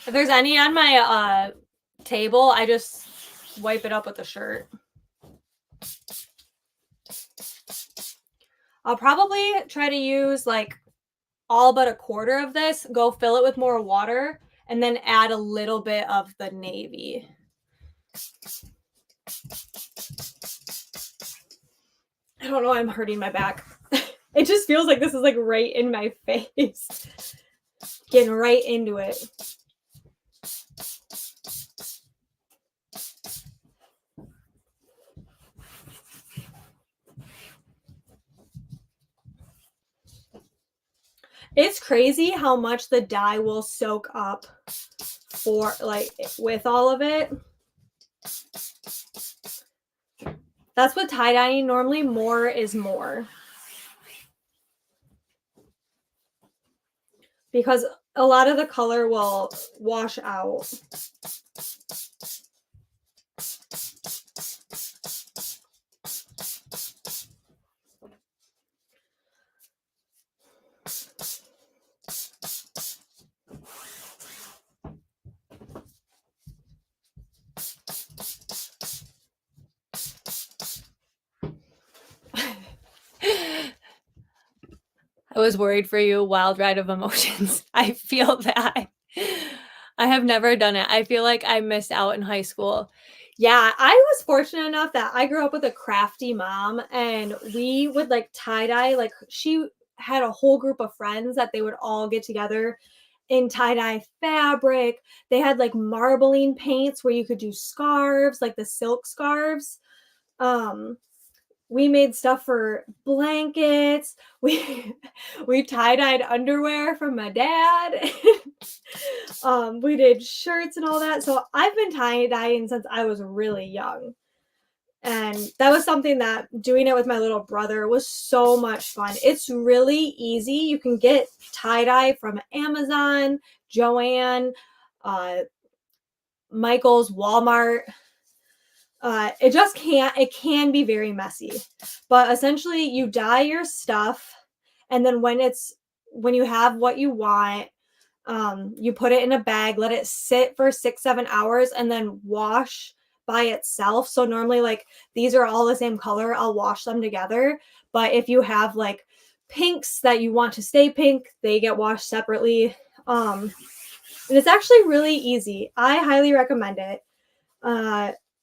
[SPEAKER 1] If there's any on my table, I just wipe it up with a shirt. I'll probably try to use like all but a quarter of this, go fill it with more water, and then add a little bit of the navy. I don't know, I'm hurting my back. It just feels like this is like right in my face. Getting right into it. It's crazy how much the dye will soak up for like with all of it. That's what tie-dyeing normally, more is more. Because a lot of the color will wash out. I was worried for you, wild ride of emotions. I feel that. I have never done it. I feel like I missed out in high school. Yeah, I was fortunate enough that I grew up with a crafty mom and we would like tie dye. Like she had a whole group of friends that they would all get together in tie dye fabric. They had like marbling paints where you could do scarves, like the silk scarves. We made stuff for blankets. We tie-dyed underwear from my dad. We did shirts and all that. So I've been tie-dyeing since I was really young. And that was something that doing it with my little brother was so much fun. It's really easy. You can get tie-dye from Amazon, Joann, Michael's, Walmart. It can be very messy, but essentially you dye your stuff and then when you have what you want, you put it in a bag, let it sit for 6-7 hours and then wash by itself. So normally like these are all the same color, I'll wash them together. But if you have like pinks that you want to stay pink, they get washed separately. And it's actually really easy. I highly recommend it.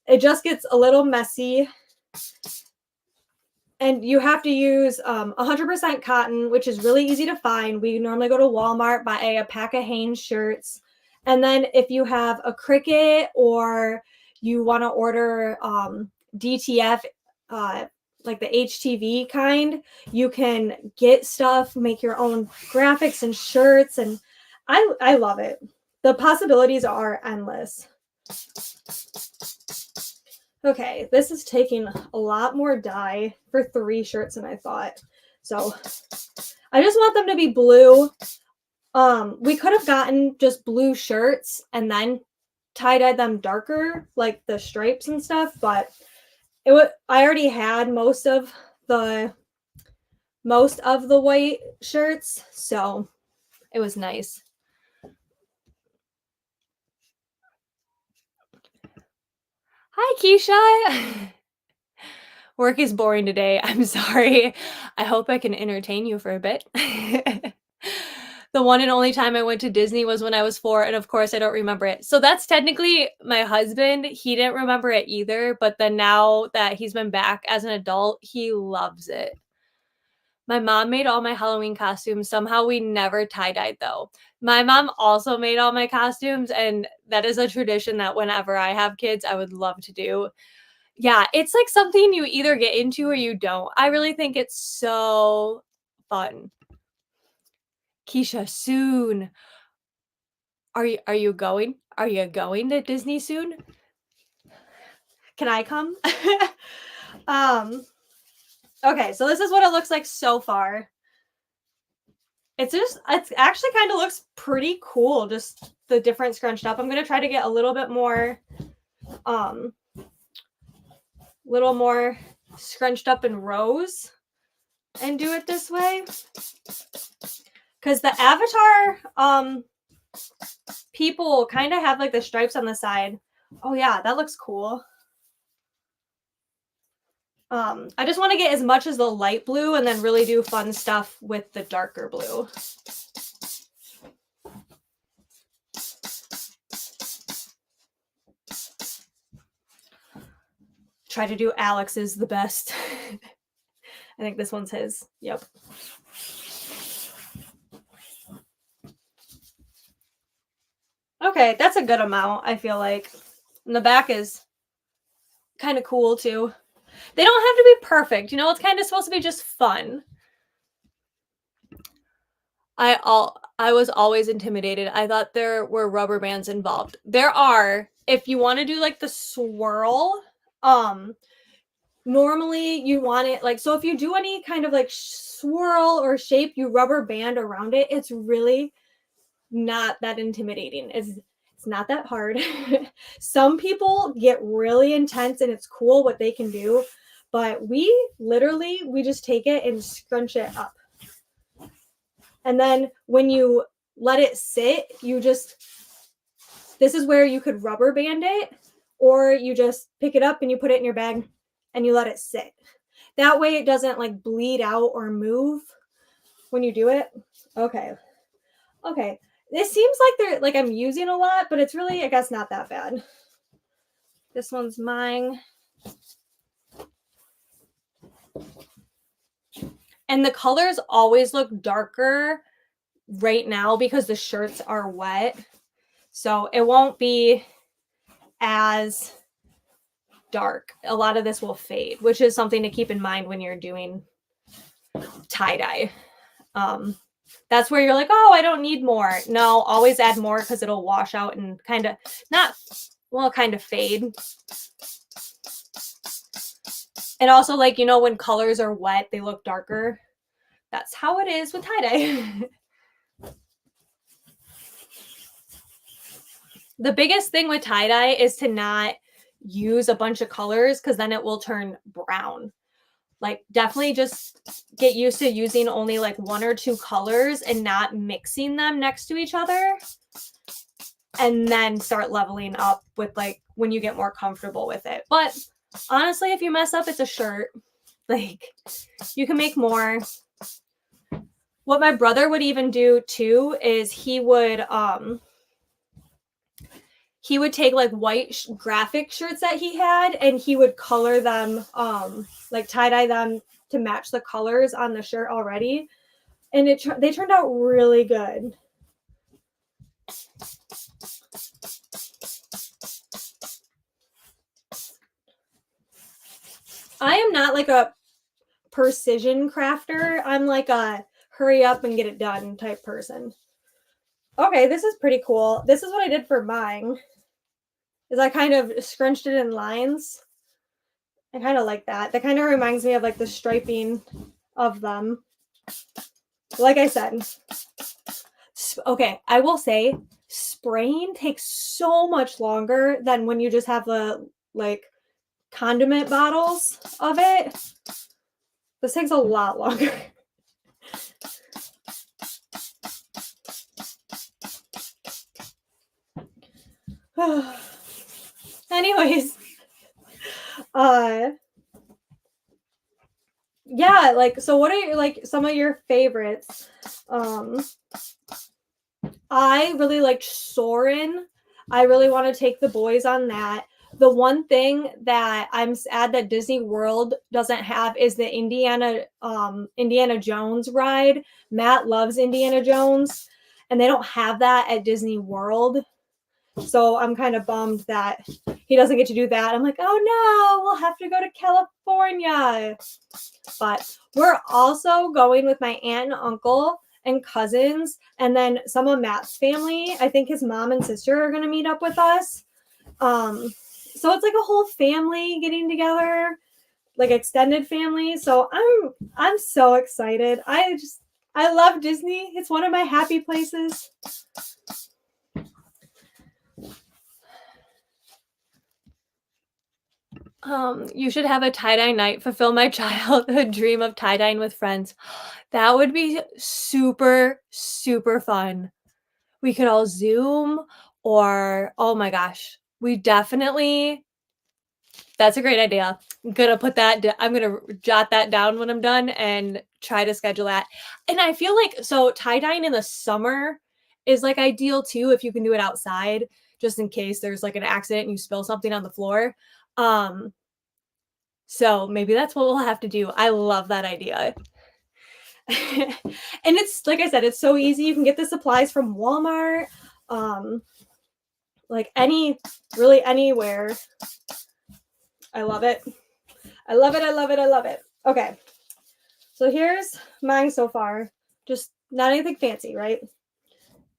[SPEAKER 1] It just gets a little messy. And you have to use 100% cotton, which is really easy to find. We normally go to Walmart, buy a pack of Hanes shirts. And then if you have a Cricut or you want to order DTF, like the HTV kind, you can get stuff, make your own graphics and shirts. And I love it. The possibilities are endless. Okay, this is taking a lot more dye for 3 shirts than I thought. So I just want them to be blue. We could have gotten just blue shirts and then tie-dyed them darker, like the stripes and stuff, but I already had most of the white shirts, so it was nice. Hi, Keisha. Work is boring today. I'm sorry. I hope I can entertain you for a bit. The one and only time I went to Disney was when I was 4, and of course I don't remember it. So that's technically my husband. He didn't remember it either, but then now that he's been back as an adult, he loves it. My mom made all my Halloween costumes. Somehow we never tie-dyed though. My mom also made all my costumes, and that is a tradition that whenever I have kids, I would love to do. Yeah, it's like something you either get into or you don't. I really think it's so fun. Keisha, soon. Are you going? Are you going to Disney soon? Can I come? Okay, so this is what it looks like so far. it's actually kind of looks pretty cool, just the different scrunched up. I'm going to try to get a little bit more, little more scrunched up in rows and do it this way. Because the Avatar, people kind of have like the stripes on the side. Oh yeah, that looks cool. I just want to get as much as the light blue and then really do fun stuff with the darker blue. Try to do Alex's the best. I think this one's his. Yep. Okay, that's a good amount, I feel like. And the back is kind of cool too. They don't have to be perfect. You know, it's kind of supposed to be just fun. I was always intimidated. I thought there were rubber bands involved. There are. If you want to do like the swirl, normally you want it like, so if you do any kind of like swirl or shape, you rubber band around it. It's really not that intimidating. It's not that hard. Some people get really intense and it's cool what they can do, but we just take it and scrunch it up. And then when you let it sit, this is where you could rubber band it, or you just pick it up and you put it in your bag and you let it sit. That way it doesn't like bleed out or move when you do it. Okay. This seems like I'm using a lot, but it's really, I guess, not that bad. This one's mine. And the colors always look darker right now because the shirts are wet. So it won't be as dark. A lot of this will fade, which is something to keep in mind when you're doing tie-dye. That's where you're like, oh, I don't need more. No, always add more because it'll wash out and kind of fade. And also, like, you know, when colors are wet, they look darker. That's how it is with tie-dye. The biggest thing with tie-dye is to not use a bunch of colors because then it will turn brown. Like, definitely just get used to using only like 1 or 2 colors and not mixing them next to each other. And then start leveling up with like when you get more comfortable with it. But honestly, if you mess up, it's a shirt. Like, you can make more. What my brother would even do too is he would take like white graphic shirts that he had and he would color them, like tie-dye them to match the colors on the shirt already. And they turned out really good. I am not like a precision crafter. I'm like a hurry up and get it done type person. Okay, this is pretty cool. This is what I did for mine. Is I kind of scrunched it in lines. I kind of like that. That kind of reminds me of like the striping of them. Like I said. Okay, I will say spraying takes so much longer than when you just have the like condiment bottles of it. This takes a lot longer. Anyways, yeah, like, so what are like some of your favorites? I really liked Soarin'. I really want to take the boys on that. The one thing that I'm sad that Disney World doesn't have is the Indiana Jones ride. Matt loves Indiana Jones, and they don't have that at Disney World. So I'm kind of bummed that he doesn't get to do that. I'm like, oh no, we'll have to go to California. But we're also going with my aunt and uncle and cousins, and then some of Matt's family. I think his mom and sister are going to meet up with us. So it's like a whole family getting together, like extended family. So I'm so excited. I love Disney. It's one of my happy places. You should have a tie-dye night, fulfill my childhood dream of tie-dyeing with friends. That would be super, super fun. We could all Zoom or oh my gosh, we definitely that's a great idea. I'm gonna jot that down when I'm done and try to schedule that. And I feel like so tie-dyeing in the summer is like ideal too if you can do it outside, just in case there's like an accident and you spill something on the floor. Um, so maybe that's what we'll have to do. I love that idea. And it's like I said, it's so easy. You can get the supplies from Walmart, um, like really anywhere. I love it. I love it. I love it. I love it. Okay. So here's mine so far. Just not anything fancy, right?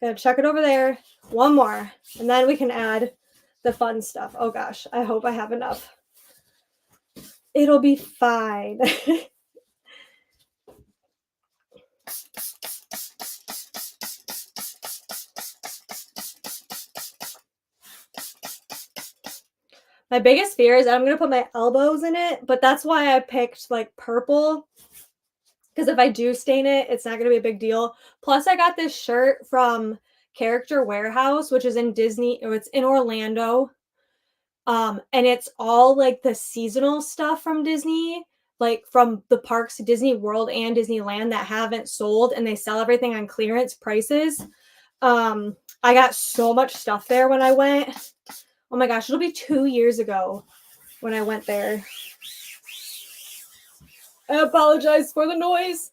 [SPEAKER 1] Gonna check it over there. One more. And then we can add the fun stuff. Oh gosh. I hope I have enough. It'll be fine. My biggest fear is that I'm going to put my elbows in it, but that's why I picked like purple. Because if I do stain it, it's not going to be a big deal. Plus, I got this shirt from Character Warehouse, which is in Disney, or it's in Orlando. And it's all like the seasonal stuff from Disney, like from the parks, Disney World and Disneyland that haven't sold, and they sell everything on clearance prices. I got so much stuff there when I went. Oh my gosh, it'll be 2 years ago when I went there. I apologize for the noise.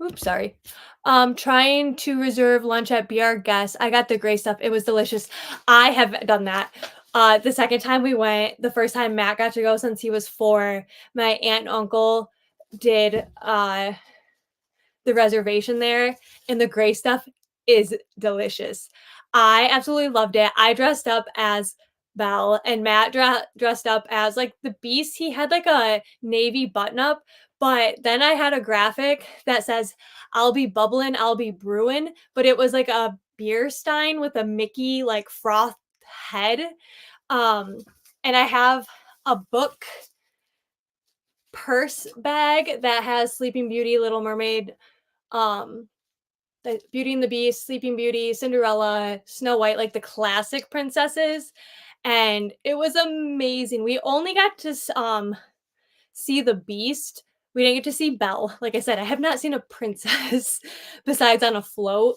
[SPEAKER 1] Oops, sorry. Trying to reserve lunch at Be Our Guest. I got the gray stuff. It was delicious. I have done that. The second time we went, the first time Matt got to go since he was 4, my aunt and uncle did the reservation there, and the gray stuff is delicious. I absolutely loved it. I dressed up as Belle, and Matt dressed up as like the Beast. He had like a navy button up, but then I had a graphic that says, I'll be bubbling, I'll be brewing, but it was like a beer stein with a Mickey like froth head. And I have a book purse bag that has Sleeping Beauty, Little Mermaid, the Beauty and the Beast, Sleeping Beauty, Cinderella, Snow White, like the classic princesses, and it was amazing. We only got to see the Beast. We didn't get to see Belle. Like I said, I have not seen a princess besides on a float.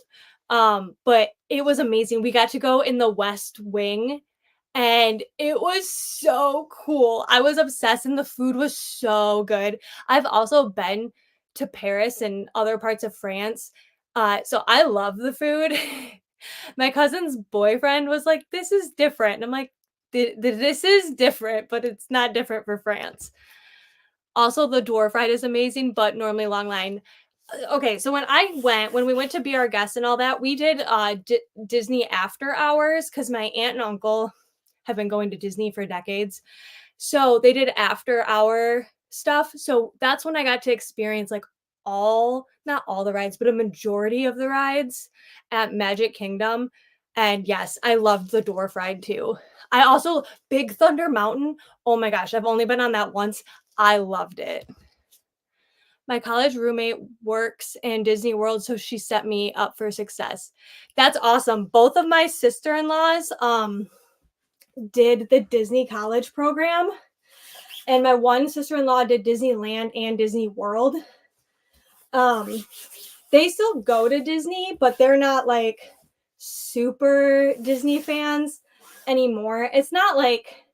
[SPEAKER 1] But it was amazing. We got to go in the West Wing and it was so cool. I was obsessed and the food was so good. I've also been to Paris and other parts of France. So I love the food. My cousin's boyfriend was like, "This is different." And I'm like, "This is different, but it's not different for France." Also, the dwarf ride is amazing, but normally long line. Okay, so when we went to Be Our Guest and all that, we did Disney after hours because my aunt and uncle have been going to Disney for decades. So they did after hour stuff. So that's when I got to experience like not all the rides, but a majority of the rides at Magic Kingdom. And yes, I loved the dwarf ride too. I also Big Thunder Mountain. Oh my gosh, I've only been on that once. I loved it. My college roommate works in Disney World, so she set me up for success. That's awesome. Both of my sister-in-laws did the Disney college program, and my one sister-in-law did Disneyland and Disney World. They still go to Disney, but they're not like super Disney fans anymore. It's not like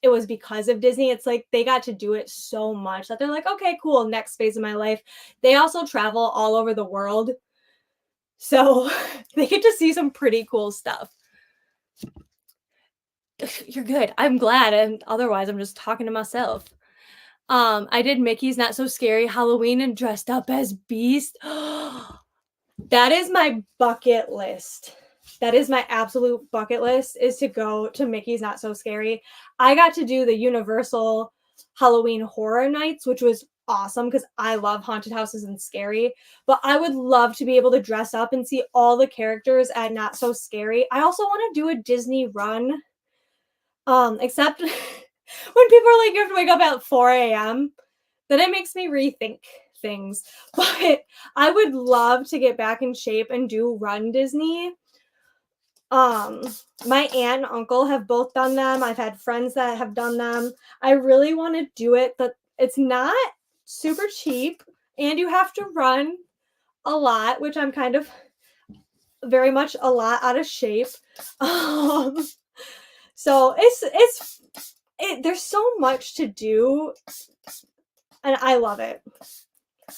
[SPEAKER 1] it was because of Disney. It's like they got to do it so much that they're like, okay, cool, next phase of my life. They also travel all over the world. So they get to see some pretty cool stuff. You're good. I'm glad. And otherwise, I'm just talking to myself. I did Mickey's Not So Scary Halloween and dressed up as Beast. That is my bucket list. That is my absolute bucket list is to go to Mickey's Not So Scary. I got to do the Universal Halloween Horror Nights, which was awesome because I love haunted houses and scary. But I would love to be able to dress up and see all the characters at Not So Scary. I also want to do a Disney run. Except when people are like, you have to wake up at 4 a.m., then it makes me rethink things. But I would love to get back in shape and do Run Disney. My aunt and uncle have both done them. I've had friends that have done them. I really want to do it, but it's not super cheap and you have to run a lot, which I'm kind of very much a lot out of shape. So there's so much to do and I love it.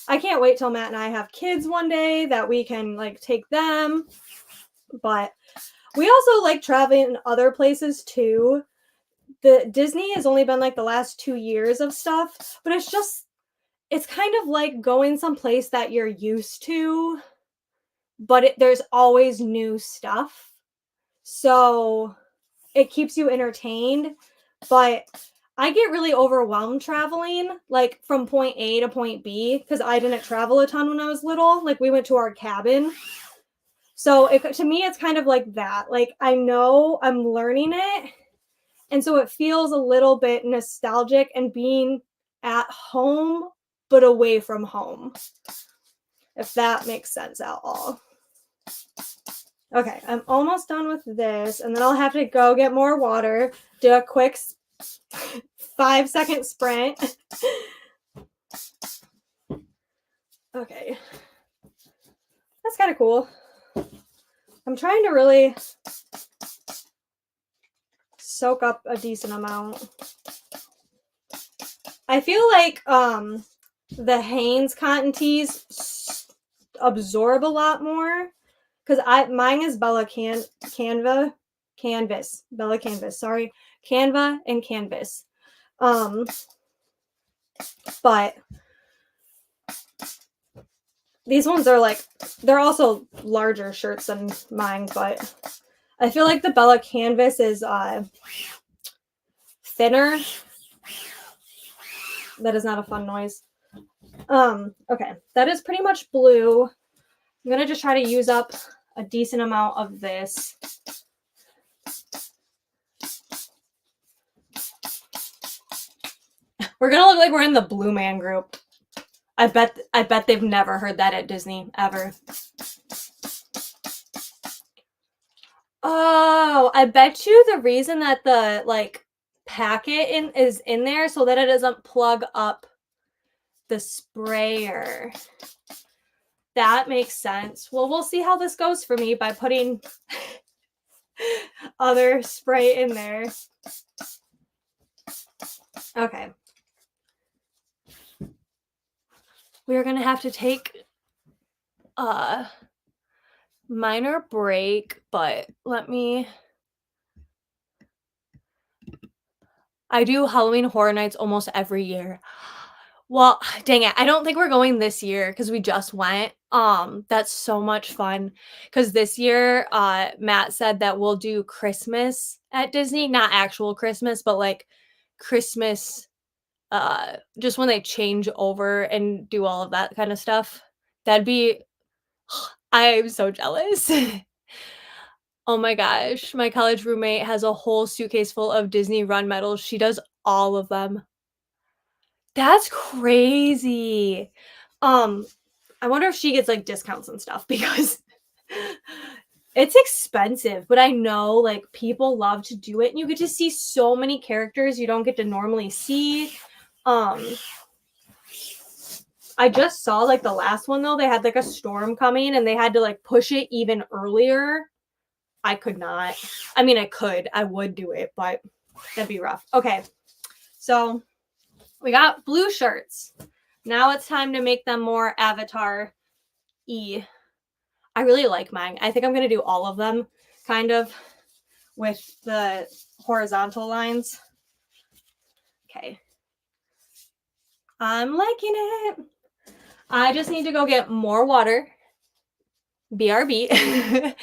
[SPEAKER 1] I can't wait till Matt and I have kids one day that we can like take them. But we also like traveling other places too. The Disney has only been like the last 2 years of stuff, but it's kind of like going someplace that you're used to, but there's always new stuff. So it keeps you entertained, but I get really overwhelmed traveling, like from point A to point B, because I didn't travel a ton when I was little. Like we went to our cabin. So to me, it's kind of like that. Like I know I'm learning it. And so it feels a little bit nostalgic and being at home, but away from home. If that makes sense at all. Okay, I'm almost done with this. And then I'll have to go get more water, do a quick 5-second sprint. Okay. That's kind of cool. I'm trying to really soak up a decent amount. I feel like the Hanes cotton tees absorb a lot more because mine is Bella Canva and Canvas. But these ones are like, they're also larger shirts than mine, but I feel like the Bella Canvas is thinner. That is not a fun noise. Okay, that is pretty much blue. I'm gonna just try to use up a decent amount of this. We're gonna look like we're in the Blue Man Group. I bet they've never heard that at Disney ever. Oh, I bet you the reason that the like packet is in there so that it doesn't plug up the sprayer. That makes sense. Well, we'll see how this goes for me by putting other spray in there. Okay. We're gonna have to take a minor break, but I do Halloween Horror Nights almost every year. Well, dang it. I don't think we're going this year because we just went. That's so much fun. Because this year, Matt said that we'll do Christmas at Disney, not actual Christmas, but like Christmas, just when they change over and do all of that kind of stuff. That'd be, I'm so jealous. Oh my gosh, my college roommate has a whole suitcase full of Disney Run medals. She does all of them. That's crazy. I wonder if she gets like discounts and stuff because it's expensive, but I know like people love to do it and you get to see so many characters you don't get to normally see. I just saw like the last one though, they had like a storm coming and they had to like push it even earlier. I could not. I mean, I would do it, but that'd be rough. Okay. So we got blue shirts. Now it's time to make them more Avatar-y. I really like mine. I think I'm going to do all of them kind of with the horizontal lines. Okay. I'm liking it. I just need to go get more water. BRB.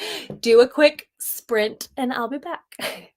[SPEAKER 1] Do a quick sprint and I'll be back.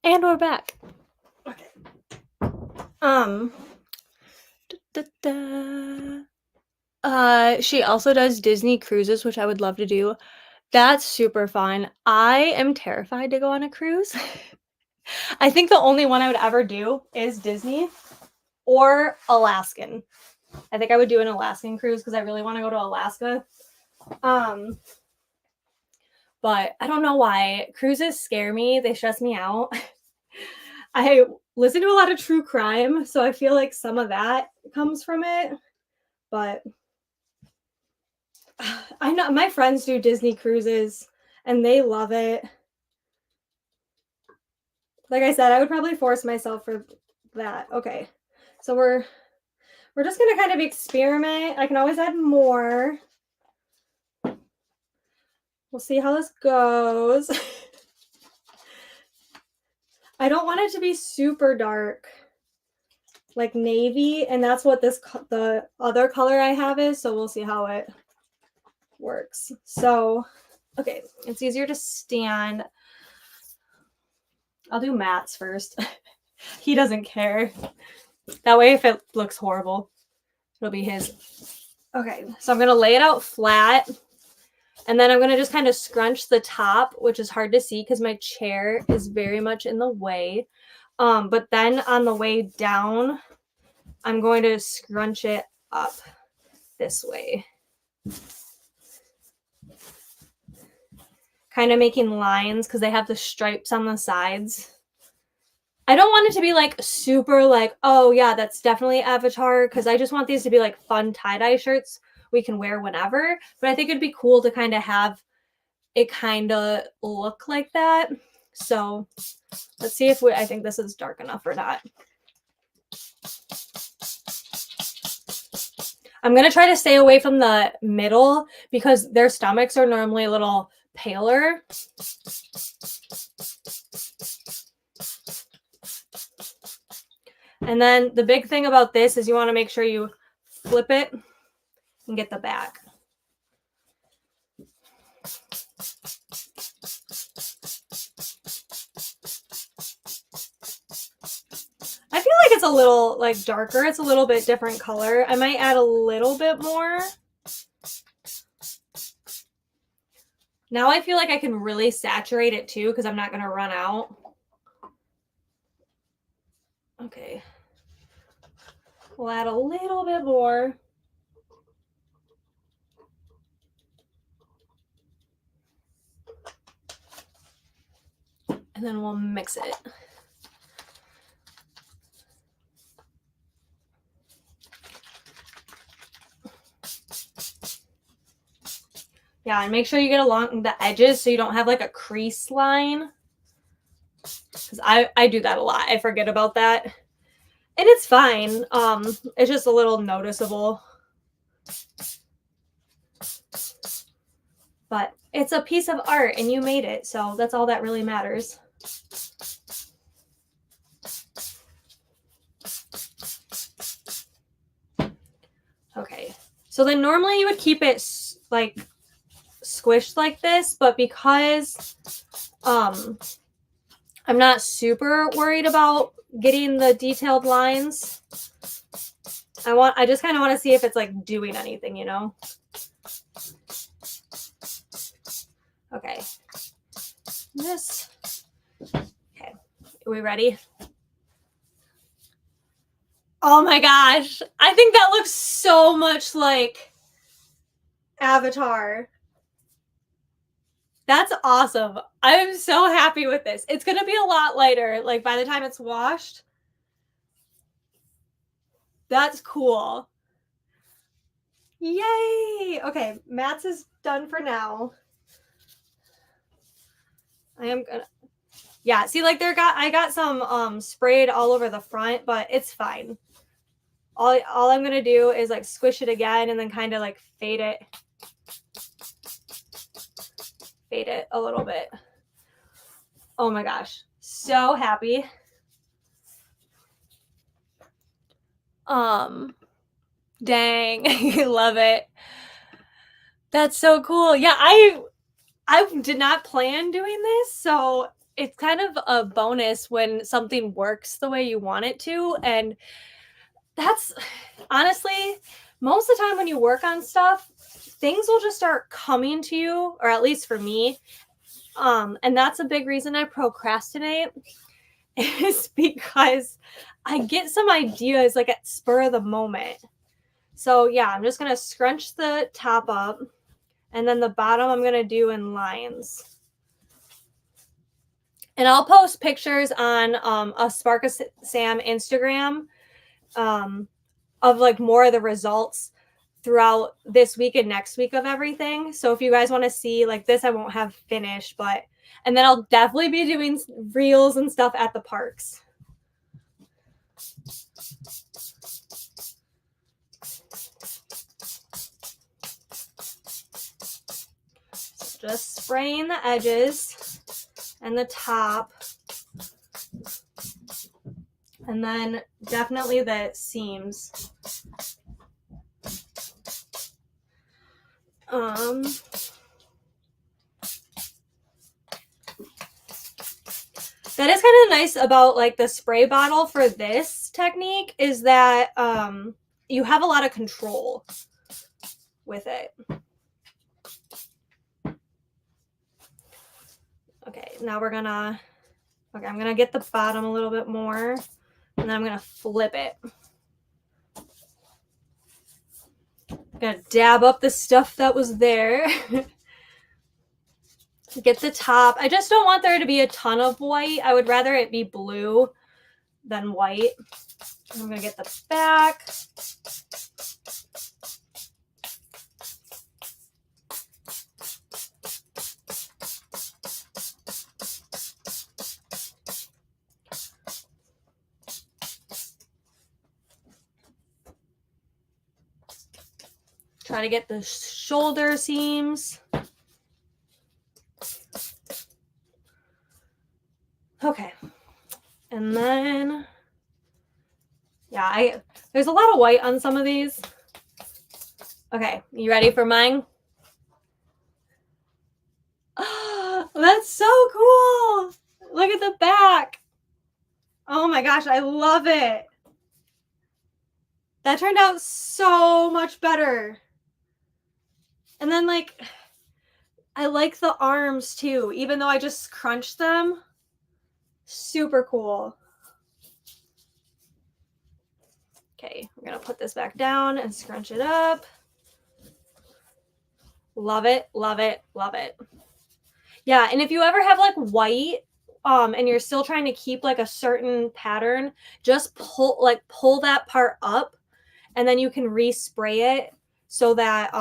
[SPEAKER 1] And we're back.
[SPEAKER 2] Okay.
[SPEAKER 1] She also does Disney cruises, which I would love to do. That's super fun. I am terrified to go on a cruise. I think the only one I would ever do is Disney or Alaskan. I think I would do an Alaskan cruise because I really want to go to Alaska. But I don't know why. Cruises scare me. They stress me out. I listen to a lot of true crime, so I feel like some of that comes from it. But I know my friends do Disney cruises and they love it. Like I said, I would probably force myself for that. Okay. So we're just going to kind of experiment. I can always add more. We'll see how this goes. I don't want it to be super dark, like navy, and that's what the other color I have is, so we'll see how it works. So, okay, it's easier to stand. I'll do Matt's first. He doesn't care. That way, if it looks horrible, it'll be his. Okay, so I'm going to lay it out flat. And then I'm going to just kind of scrunch the top, which is hard to see because my chair is very much in the way. But then on the way down, I'm going to scrunch it up this way. Kind of making lines because they have the stripes on the sides. I don't want it to be like super like, oh yeah, that's definitely Avatar, because I just want these to be like fun tie-dye shirts we can wear whenever. But I think it'd be cool to kind of have it kind of look like that. So let's see if I think this is dark enough or not. I'm going to try to stay away from the middle because their stomachs are normally a little paler. And then the big thing about this is you want to make sure you flip it and get the back. I feel like it's a little like darker. It's a little bit different color. I might add a little bit more. Now I feel like I can really saturate it too because I'm not going to run out. Okay. We'll add a little bit more. And then we'll mix it. Yeah, and make sure you get along the edges so you don't have like a crease line. Because I do that a lot. I forget about that. And it's fine. It's just a little noticeable. But it's a piece of art and you made it. So that's all that really matters. Okay. So then normally you would keep it like squished like this, but because I'm not super worried about getting the detailed lines, I just kind of want to see if it's like doing anything, you know? Okay. This. Okay. Are we ready? Oh my gosh. I think that looks so much like Avatar. That's awesome. I'm so happy with this. It's going to be a lot lighter, like by the time it's washed. That's cool. Yay! Okay, Matt's is done for now. I am gonna, yeah, see, like I got some sprayed all over the front, but it's fine. All I'm gonna do is like squish it again and then kind of like fade it a little bit. Oh my gosh, so happy. Dang, I love it. That's so cool. Yeah, I did not plan doing this, so it's kind of a bonus when something works the way you want it to. And that's honestly, most of the time when you work on stuff, things will just start coming to you, or at least for me. And that's a big reason I procrastinate is because I get some ideas like at spur of the moment. So yeah, I'm just gonna scrunch the top up, and then the bottom I'm gonna do in lines. And I'll post pictures on a Spark of Sam Instagram of like more of the results throughout this week and next week of everything. So if you guys want to see like this, I won't have finished, but and then I'll definitely be doing reels and stuff at the parks. So just spraying the edges and the top. And then definitely the seams. That is kind of nice about like the spray bottle for this technique is that you have a lot of control with it. Okay, now we're gonna, okay, I'm gonna get the bottom a little bit more and then I'm gonna flip it. I'm gonna dab up the stuff that was there. Get the top. I just don't want there to be a ton of white. I would rather it be blue than white. I'm gonna get the back. Try to get the shoulder seams. Okay. And then, yeah, there's a lot of white on some of these. Okay, you ready for mine? Oh, that's so cool. Look at the back. Oh my gosh, I love it. That turned out so much better. And then like, I like the arms too, even though I just crunched them. Super cool. Okay, we're gonna put this back down and scrunch it up. Love it, love it, love it. Yeah, and if you ever have like white and you're still trying to keep like a certain pattern, just pull that part up and then you can respray it so that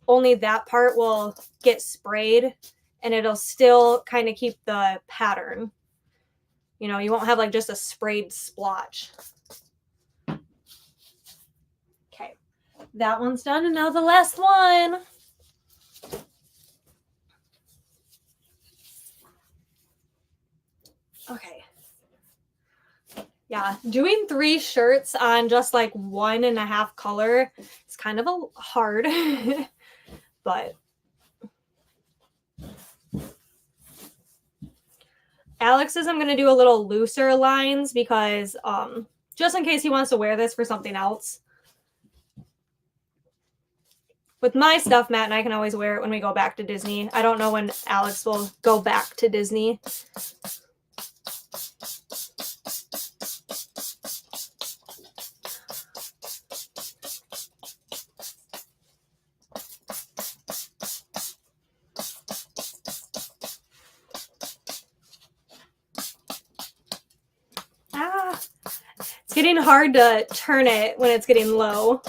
[SPEAKER 1] only that part will get sprayed and it'll still kind of keep the pattern. You know, you won't have like just a sprayed splotch. Okay, that one's done, and now the last one. Okay. Yeah, doing 3 shirts on just like 1.5 color is kind of hard, but Alex's I'm going to do a little looser lines because just in case he wants to wear this for something else. With my stuff, Matt and I can always wear it when we go back to Disney. I don't know when Alex will go back to Disney. It's getting hard to turn it when it's getting low.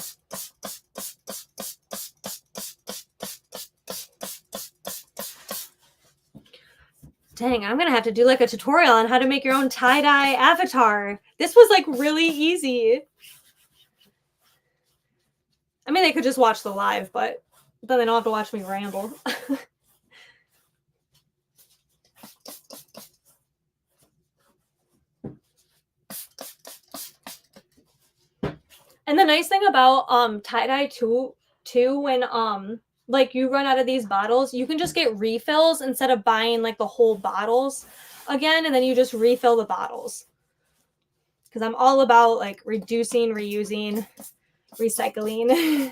[SPEAKER 1] Dang, I'm gonna have to do like a tutorial on how to make your own tie-dye avatar. This was like really easy. I mean, they could just watch the live, but then they don't have to watch me ramble. And the nice thing about tie-dye too when like you run out of these bottles, you can just get refills instead of buying like the whole bottles again, and then you just refill the bottles. Because I'm all about like reducing, reusing, recycling.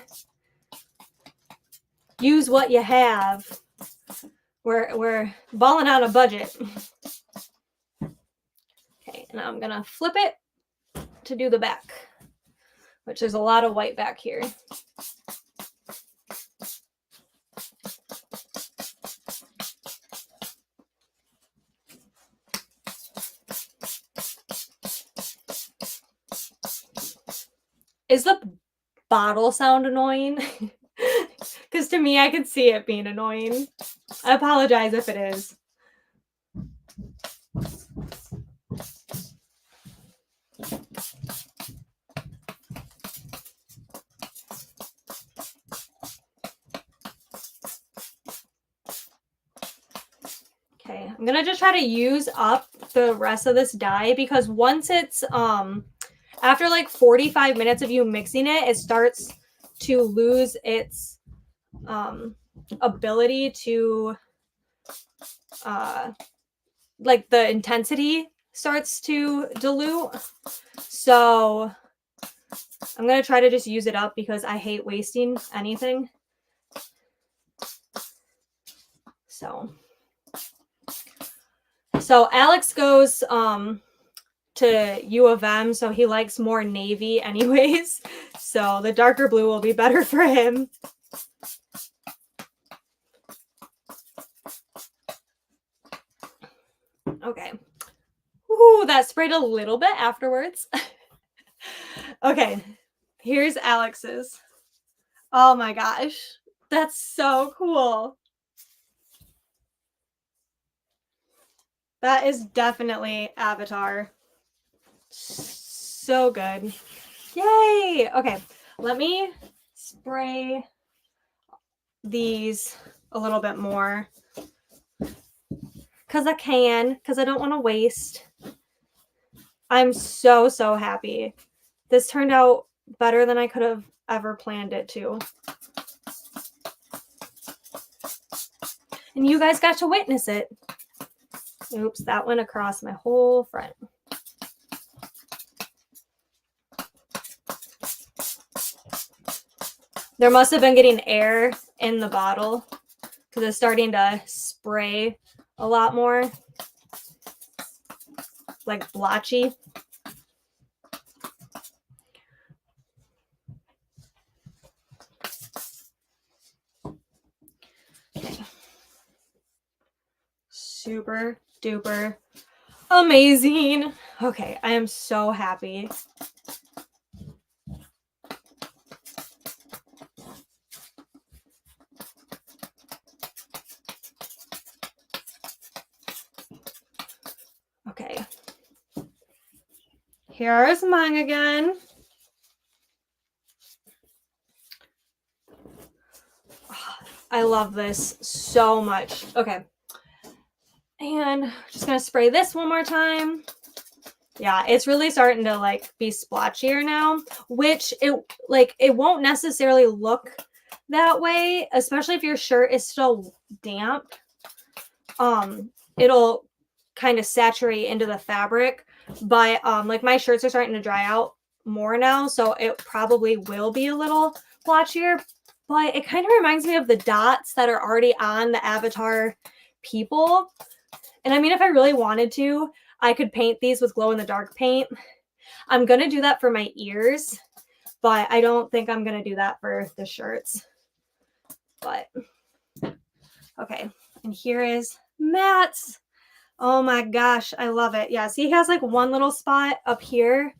[SPEAKER 1] Use what you have. We're balling on a budget. Okay, and I'm gonna flip it to do the back, which there's a lot of white back here. Is the bottle sound annoying? Because to me, I can see it being annoying. I apologize if it is. Okay, I'm gonna just try to use up the rest of this dye because once it's after like 45 minutes of you mixing it, it starts to lose its ability to like the intensity starts to dilute. So I'm gonna try to just use it up because I hate wasting anything. So Alex goes to U of M, so he likes more navy anyways. So the darker blue will be better for him. Okay. Ooh, that sprayed a little bit afterwards. Okay, here's Alex's. Oh my gosh, that's so cool. That is definitely Avatar. So good. Yay! Okay, let me spray these a little bit more. Because I can, because I don't want to waste. I'm so, so happy. This turned out better than I could have ever planned it to. And you guys got to witness it. Oops, that went across my whole front. There must have been getting air in the bottle because it's starting to spray a lot more, like blotchy. Okay. Super duper amazing. Okay, I am so happy. Okay. Here's mine again. I love this so much. Okay. And just gonna spray this one more time. Yeah, it's really starting to like be splotchier now, which it won't necessarily look that way, especially if your shirt is still damp. It'll kind of saturate into the fabric, but like my shirts are starting to dry out more now, so it probably will be a little blotchier, but it kind of reminds me of the dots that are already on the Avatar people. And I mean, if I really wanted to, I could paint these with glow-in-the-dark paint. I'm going to do that for my ears, but I don't think I'm going to do that for the shirts. But, okay. And here is Matt's. Oh my gosh, I love it. Yeah, see, he has like one little spot up here,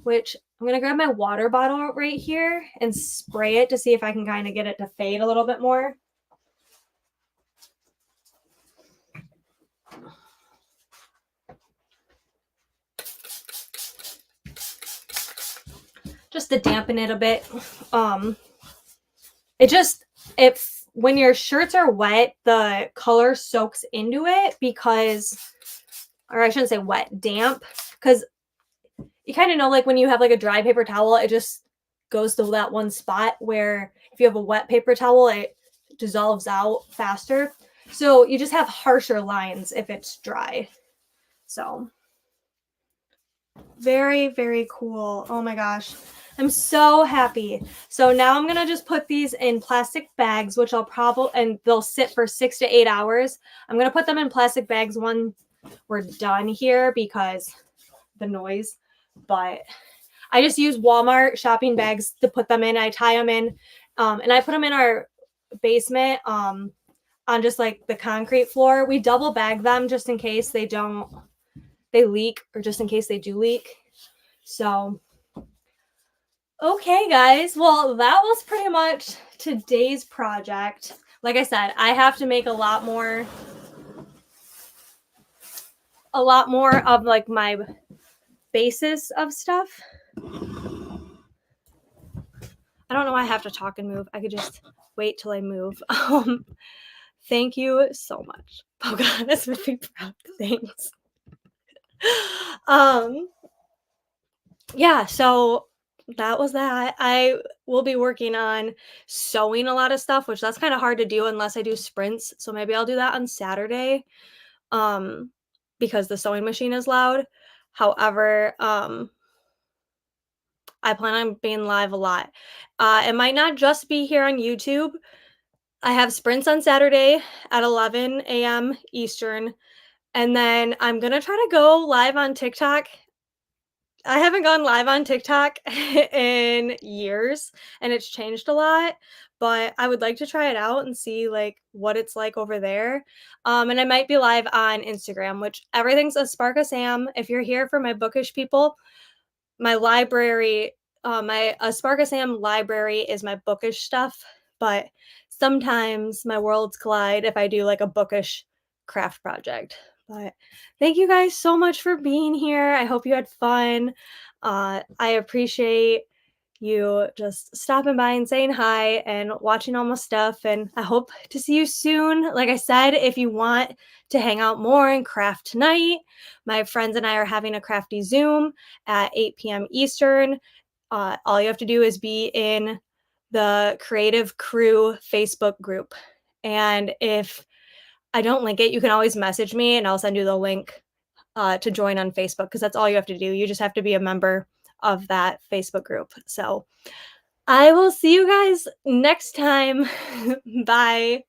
[SPEAKER 1] which I'm going to grab my water bottle right here and spray it to see if I can kind of get it to fade a little bit more. Just to dampen it a bit. When your shirts are wet, the color soaks into it because, or I shouldn't say wet, damp, because you kind of know, like when you have like a dry paper towel, it just goes to that one spot, where if you have a wet paper towel, it dissolves out faster. So you just have harsher lines if it's dry. So very, very cool. Oh my gosh. I'm so happy. So now I'm going to just put these in plastic bags, which I'll probably, and they'll sit for 6 to 8 hours. I'm going to put them in plastic bags when we're done here because the noise, but I just use Walmart shopping bags to put them in. I tie them in, and I put them in our basement on just like the concrete floor. We double bag them just in case they leak, or just in case they do leak. So, okay, guys. Well, that was pretty much today's project. Like I said, I have to make a lot more of like my basis of stuff. I don't know why I have to talk and move. I could just wait till I move. Thank you so much. Pocahontas would be proud. Thanks. Yeah, so that was that. I will be working on sewing a lot of stuff, which that's kind of hard to do unless I do sprints. So maybe I'll do that on Saturday. Because the sewing machine is loud. However, I plan on being live a lot. It might not just be here on YouTube. I have sprints on Saturday at 11 a.m. Eastern. And then I'm going to try to go live on TikTok. I haven't gone live on TikTok in years, and it's changed a lot, but I would like to try it out and see like what it's like over there. And I might be live on Instagram, which everything's a Spark of Sam. If you're here for my bookish people, my library, a Spark of Sam library is my bookish stuff, but sometimes my worlds collide if I do like a bookish craft project. But thank you guys so much for being here. I hope you had fun. I appreciate you just stopping by and saying hi and watching all my stuff. And I hope to see you soon. Like I said, if you want to hang out more and craft tonight, my friends and I are having a crafty Zoom at 8 p.m. Eastern. All you have to do is be in the Creative Crew Facebook group. And if I don't link it, you can always message me and I'll send you the link to join on Facebook, because that's all you have to do. You just have to be a member of that Facebook group. So I will see you guys next time. Bye.